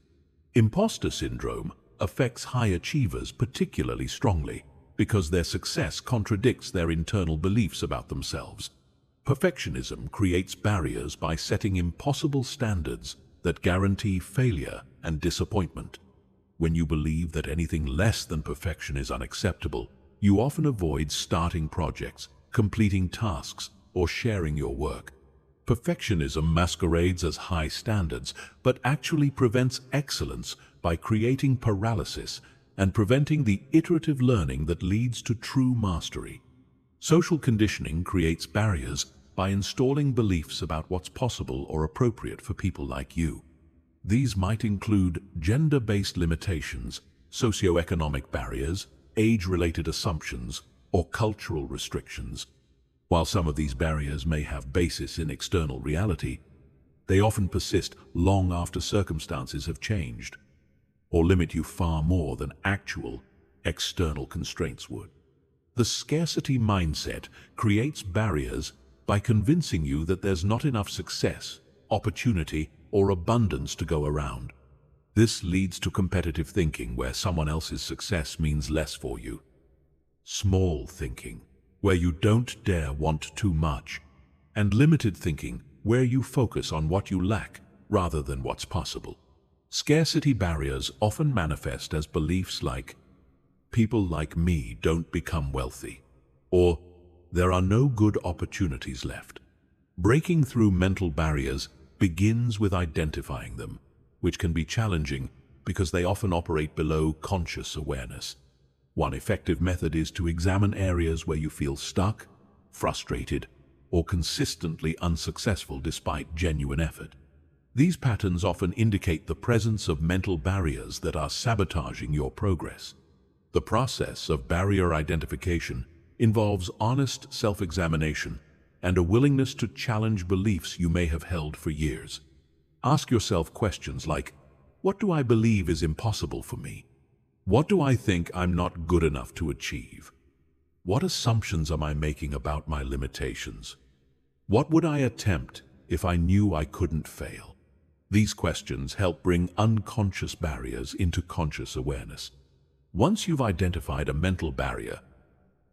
Imposter syndrome affects high achievers particularly strongly because their success contradicts their internal beliefs about themselves. Perfectionism creates barriers by setting impossible standards that guarantee failure and disappointment. When you believe that anything less than perfection is unacceptable, you often avoid starting projects, completing tasks, or sharing your work. Perfectionism masquerades as high standards, but actually prevents excellence by creating paralysis and preventing the iterative learning that leads to true mastery. Social conditioning creates barriers by installing beliefs about what's possible or appropriate for people like you. These might include gender-based limitations, socioeconomic barriers, age-related assumptions, or cultural restrictions. While some of these barriers may have basis in external reality, they often persist long after circumstances have changed, or limit you far more than actual external constraints would. The scarcity mindset creates barriers by convincing you that there's not enough success, opportunity, or abundance to go around. This leads to competitive thinking, where someone else's success means less for you. Small thinking, where you don't dare want too much. And limited thinking, where you focus on what you lack rather than what's possible. Scarcity barriers often manifest as beliefs like, "People like me don't become wealthy," or "There are no good opportunities left." Breaking through mental barriers begins with identifying them, which can be challenging because they often operate below conscious awareness. One effective method is to examine areas where you feel stuck, frustrated, or consistently unsuccessful despite genuine effort. These patterns often indicate the presence of mental barriers that are sabotaging your progress. The process of barrier identification involves honest self-examination and a willingness to challenge beliefs you may have held for years. Ask yourself questions like, what do I believe is impossible for me? What do I think I'm not good enough to achieve? What assumptions am I making about my limitations? What would I attempt if I knew I couldn't fail? These questions help bring unconscious barriers into conscious awareness. Once you've identified a mental barrier,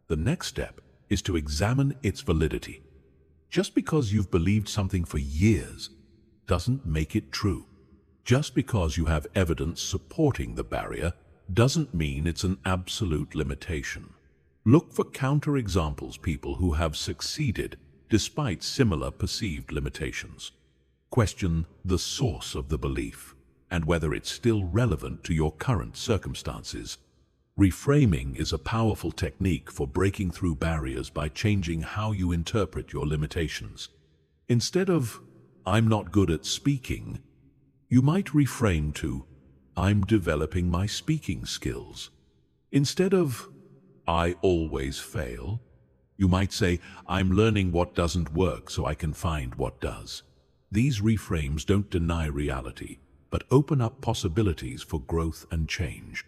the next step is to examine its validity. Just because you've believed something for years doesn't make it true. Just because you have evidence supporting the barrier doesn't mean it's an absolute limitation. Look for counterexamples, people who have succeeded despite similar perceived limitations. Question the source of the belief and whether it's still relevant to your current circumstances. Reframing is a powerful technique for breaking through barriers by changing how you interpret your limitations. Instead of, "I'm not good at speaking," you might reframe to, "I'm developing my speaking skills." Instead of, "I always fail," you might say, "I'm learning what doesn't work so I can find what does." These reframes don't deny reality, but open up possibilities for growth and change.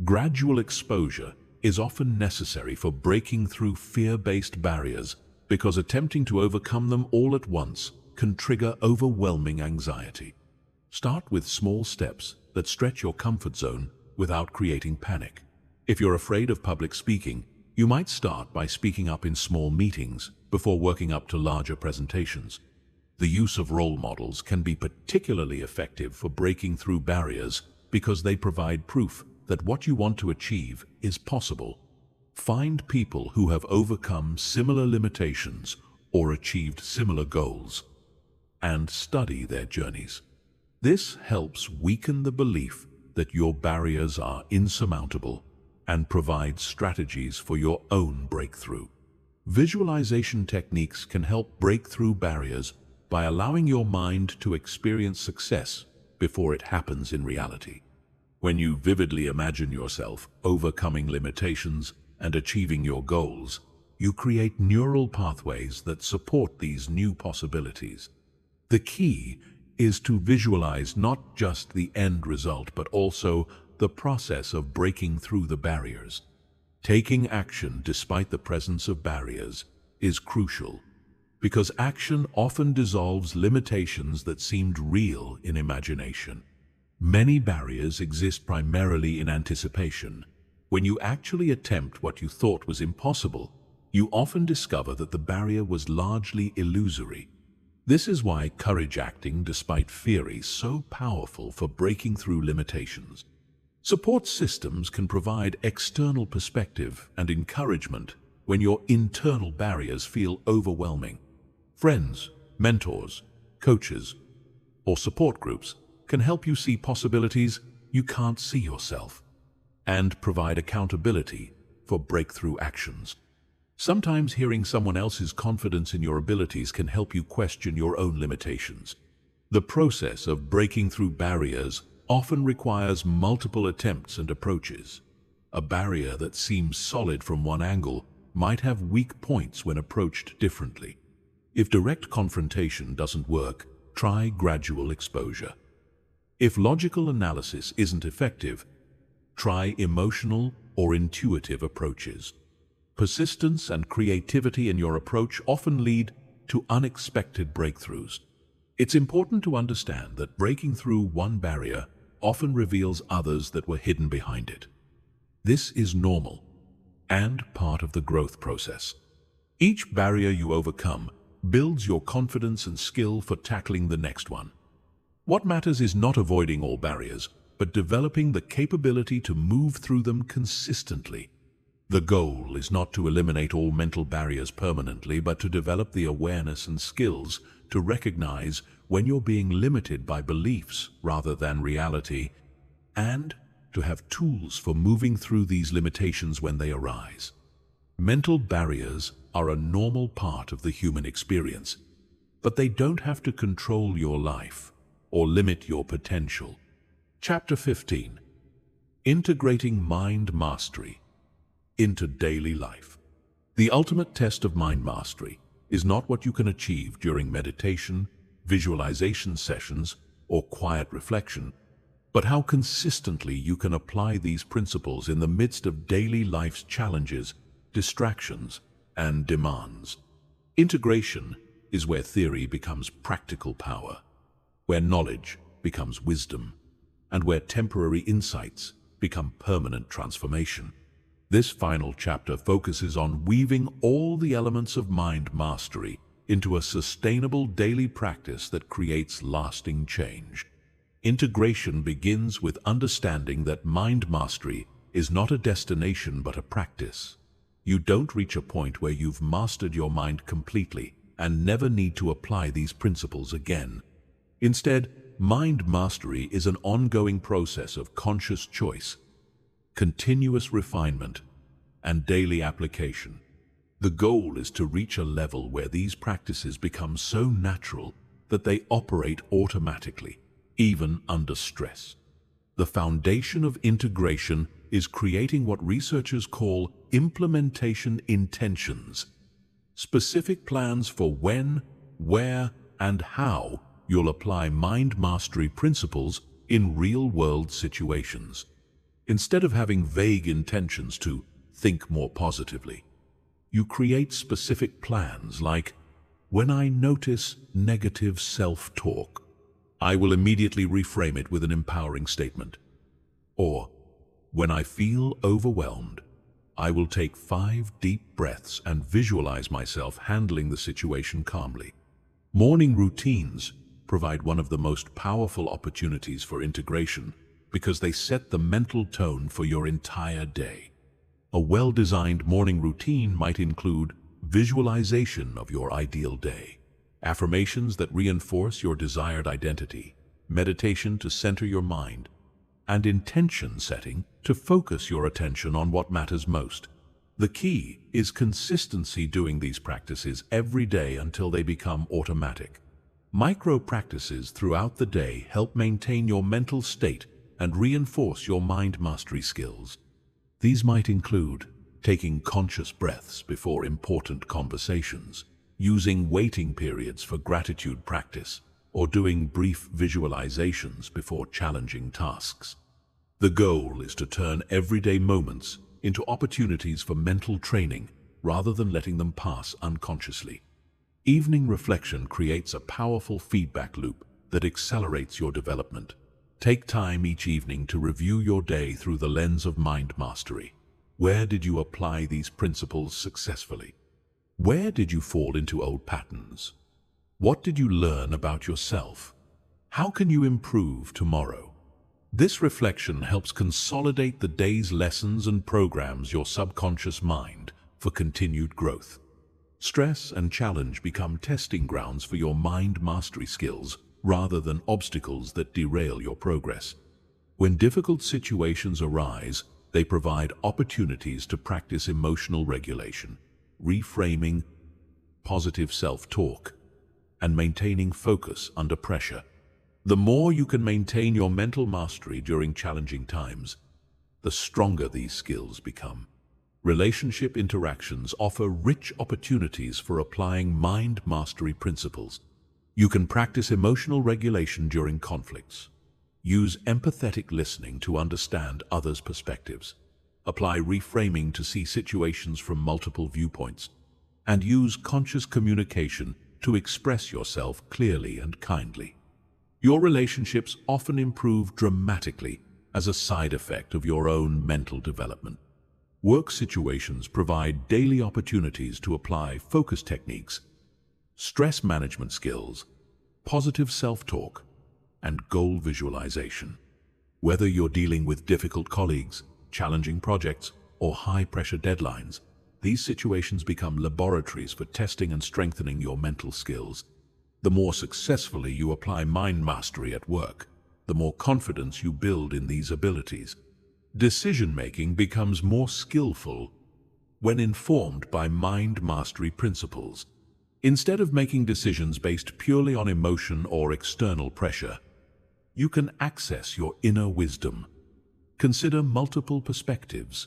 Gradual exposure is often necessary for breaking through fear-based barriers because attempting to overcome them all at once can trigger overwhelming anxiety. Start with small steps that stretch your comfort zone without creating panic. If you're afraid of public speaking, you might start by speaking up in small meetings before working up to larger presentations. The use of role models can be particularly effective for breaking through barriers because they provide proof that what you want to achieve is possible. Find people who have overcome similar limitations or achieved similar goals, and study their journeys. This helps weaken the belief that your barriers are insurmountable and provides strategies for your own breakthrough. Visualization techniques can help break through barriers by allowing your mind to experience success before it happens in reality. When you vividly imagine yourself overcoming limitations and achieving your goals, you create neural pathways that support these new possibilities. The key is to visualize not just the end result, but also the process of breaking through the barriers. Taking action despite the presence of barriers is crucial, because action often dissolves limitations that seemed real in imagination. Many barriers exist primarily in anticipation. When you actually attempt what you thought was impossible, you often discover that the barrier was largely illusory. This is why courage acting despite fear is so powerful for breaking through limitations. Support systems can provide external perspective and encouragement when your internal barriers feel overwhelming. Friends, mentors, coaches, or support groups can help you see possibilities you can't see yourself and provide accountability for breakthrough actions. Sometimes hearing someone else's confidence in your abilities can help you question your own limitations. The process of breaking through barriers often requires multiple attempts and approaches. A barrier that seems solid from one angle might have weak points when approached differently. If direct confrontation doesn't work, try gradual exposure. If logical analysis isn't effective, try emotional or intuitive approaches. Persistence and creativity in your approach often lead to unexpected breakthroughs. It's important to understand that breaking through one barrier often reveals others that were hidden behind it. This is normal and part of the growth process. Each barrier you overcome builds your confidence and skill for tackling the next one. What matters is not avoiding all barriers, but developing the capability to move through them consistently. The goal is not to eliminate all mental barriers permanently, but to develop the awareness and skills to recognize when you're being limited by beliefs rather than reality, and to have tools for moving through these limitations when they arise. Mental barriers are a normal part of the human experience, but they don't have to control your life or limit your potential. Chapter 15. Integrating Mind Mastery into Daily Life. The ultimate test of mind mastery is not what you can achieve during meditation, visualization sessions, or quiet reflection, but how consistently you can apply these principles in the midst of daily life's challenges, distractions, and demands. Integration is where theory becomes practical power, where knowledge becomes wisdom, and where temporary insights become permanent transformation. This final chapter focuses on weaving all the elements of mind mastery into a sustainable daily practice that creates lasting change. Integration begins with understanding that mind mastery is not a destination but a practice. You don't reach a point where you've mastered your mind completely and never need to apply these principles again. Instead, mind mastery is an ongoing process of conscious choice, continuous refinement, and daily application. The goal is to reach a level where these practices become so natural that they operate automatically, even under stress. The foundation of integration is creating what researchers call implementation intentions, specific plans for when, where, and how you'll apply mind mastery principles in real-world situations. Instead of having vague intentions to think more positively, you create specific plans like, when I notice negative self-talk, I will immediately reframe it with an empowering statement. Or, when I feel overwhelmed, I will take 5 deep breaths and visualize myself handling the situation calmly. Morning routines provide one of the most powerful opportunities for integration because they set the mental tone for your entire day. A well-designed morning routine might include visualization of your ideal day, affirmations that reinforce your desired identity, meditation to center your mind, and intention setting to focus your attention on what matters most. The key is consistency, doing these practices every day until they become automatic. Micro practices throughout the day help maintain your mental state and reinforce your mind mastery skills. These might include taking conscious breaths before important conversations, using waiting periods for gratitude practice, or doing brief visualizations before challenging tasks. The goal is to turn everyday moments into opportunities for mental training rather than letting them pass unconsciously. Evening reflection creates a powerful feedback loop that accelerates your development. Take time each evening to review your day through the lens of mind mastery. Where did you apply these principles successfully? Where did you fall into old patterns? What did you learn about yourself? How can you improve tomorrow? This reflection helps consolidate the day's lessons and programs your subconscious mind for continued growth. Stress and challenge become testing grounds for your mind mastery skills rather than obstacles that derail your progress. When difficult situations arise, they provide opportunities to practice emotional regulation, reframing, positive self-talk, and maintaining focus under pressure. The more you can maintain your mental mastery during challenging times, the stronger these skills become. Relationship interactions offer rich opportunities for applying mind mastery principles. You can practice emotional regulation during conflicts. Use empathetic listening to understand others' perspectives. Apply reframing to see situations from multiple viewpoints. And use conscious communication to express yourself clearly and kindly. Your relationships often improve dramatically as a side effect of your own mental development. Work situations provide daily opportunities to apply focus techniques, stress management skills, positive self-talk, and goal visualization. Whether you're dealing with difficult colleagues, challenging projects, or high-pressure deadlines, these situations become laboratories for testing and strengthening your mental skills. The more successfully you apply mind mastery at work, the more confidence you build in these abilities. Decision-making becomes more skillful when informed by mind mastery principles. Instead of making decisions based purely on emotion or external pressure, you can access your inner wisdom. Consider multiple perspectives,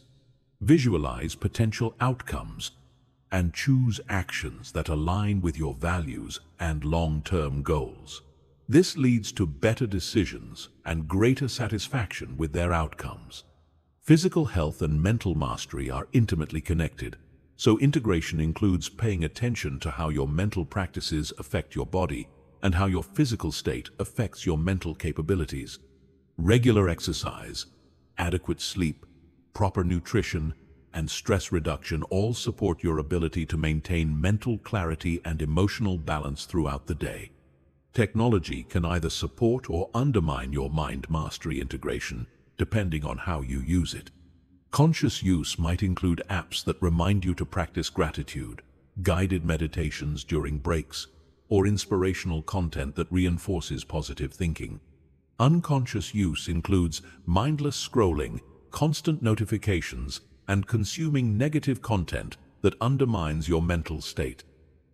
visualize potential outcomes, and choose actions that align with your values and long-term goals. This leads to better decisions and greater satisfaction with their outcomes. Physical health and mental mastery are intimately connected, so integration includes paying attention to how your mental practices affect your body and how your physical state affects your mental capabilities. Regular exercise, adequate sleep, proper nutrition, and stress reduction all support your ability to maintain mental clarity and emotional balance throughout the day. Technology can either support or undermine your mind mastery integration, depending on how you use it. Conscious use might include apps that remind you to practice gratitude, guided meditations during breaks, or inspirational content that reinforces positive thinking. Unconscious use includes mindless scrolling, constant notifications, and consuming negative content that undermines your mental state.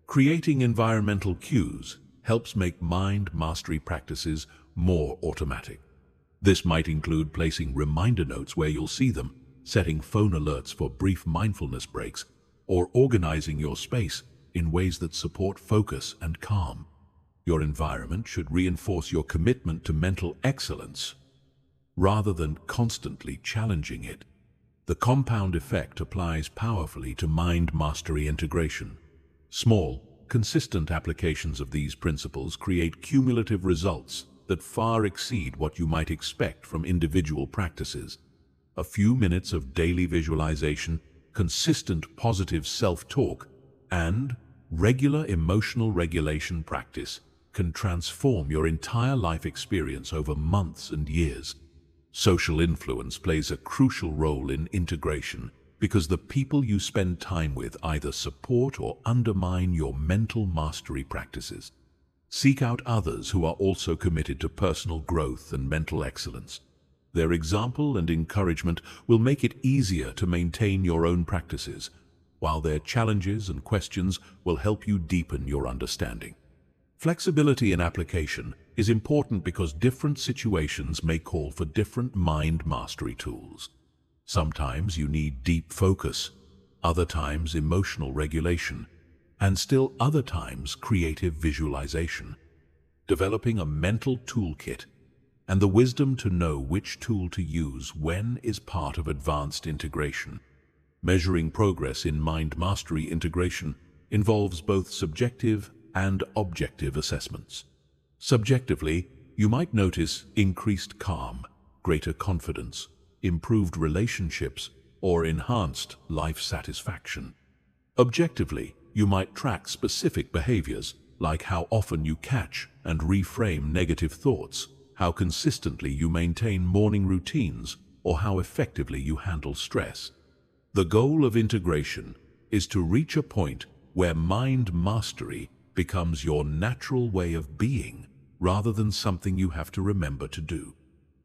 Creating environmental cues helps make mind mastery practices more automatic. This might include placing reminder notes where you'll see them, setting phone alerts for brief mindfulness breaks, or organizing your space in ways that support focus and calm. Your environment should reinforce your commitment to mental excellence rather than constantly challenging it. The compound effect applies powerfully to mind mastery integration. Small, consistent applications of these principles create cumulative results that far exceed what you might expect from individual practices. A few minutes of daily visualization, consistent positive self-talk, and regular emotional regulation practice can transform your entire life experience over months and years. Social influence plays a crucial role in integration because the people you spend time with either support or undermine your mental mastery practices. Seek out others who are also committed to personal growth and mental excellence. Their example and encouragement will make it easier to maintain your own practices, while their challenges and questions will help you deepen your understanding. Flexibility in application is important because different situations may call for different mind mastery tools. Sometimes you need deep focus, other times emotional regulation, and still other times creative visualization. Developing a mental toolkit and the wisdom to know which tool to use when is part of advanced integration. Measuring progress in mind mastery integration involves both subjective and objective assessments. Subjectively, you might notice increased calm, greater confidence, improved relationships, or enhanced life satisfaction. Objectively, you might track specific behaviors, like how often you catch and reframe negative thoughts, how consistently you maintain morning routines, or how effectively you handle stress. The goal of integration is to reach a point where mind mastery becomes your natural way of being, rather than something you have to remember to do.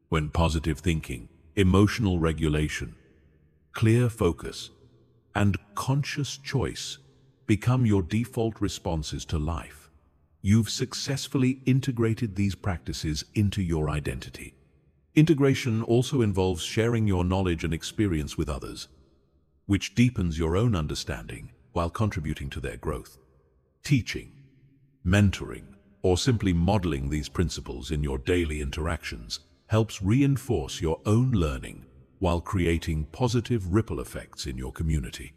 When positive thinking, emotional regulation, clear focus, and conscious choice become your default responses to life, you've successfully integrated these practices into your identity. Integration also involves sharing your knowledge and experience with others, which deepens your own understanding while contributing to their growth. Teaching, mentoring, or simply modeling these principles in your daily interactions helps reinforce your own learning while creating positive ripple effects in your community.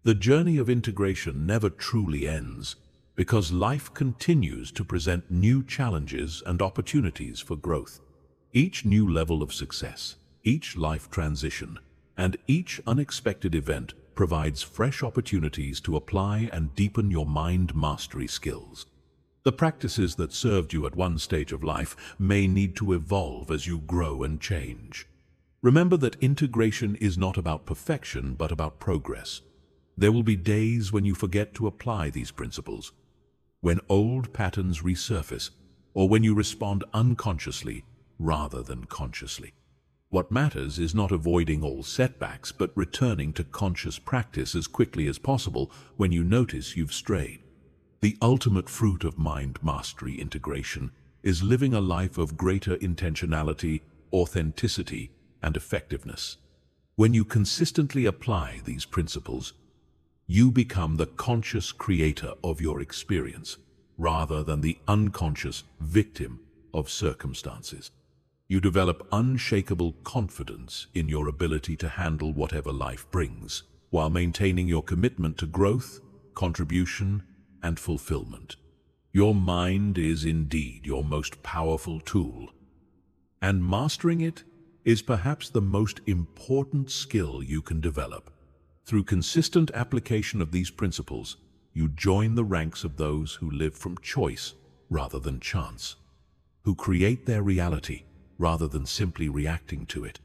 The journey of integration never truly ends, because life continues to present new challenges and opportunities for growth. Each new level of success, each life transition, and each unexpected event provides fresh opportunities to apply and deepen your mind mastery skills. The practices that served you at one stage of life may need to evolve as you grow and change. Remember that integration is not about perfection, but about progress. There will be days when you forget to apply these principles, when old patterns resurface, or when you respond unconsciously rather than consciously. What matters is not avoiding all setbacks, but returning to conscious practice as quickly as possible when you notice you've strayed. The ultimate fruit of mind mastery integration is living a life of greater intentionality, authenticity, and effectiveness. When you consistently apply these principles, you become the conscious creator of your experience, rather than the unconscious victim of circumstances. You develop unshakable confidence in your ability to handle whatever life brings, while maintaining your commitment to growth, contribution, and fulfillment. Your mind is indeed your most powerful tool, and mastering it is perhaps the most important skill you can develop. Through consistent application of these principles, you join the ranks of those who live from choice rather than chance, who create their reality rather than simply reacting to it,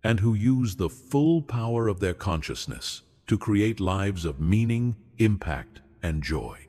and who use the full power of their consciousness to create lives of meaning, impact, and joy.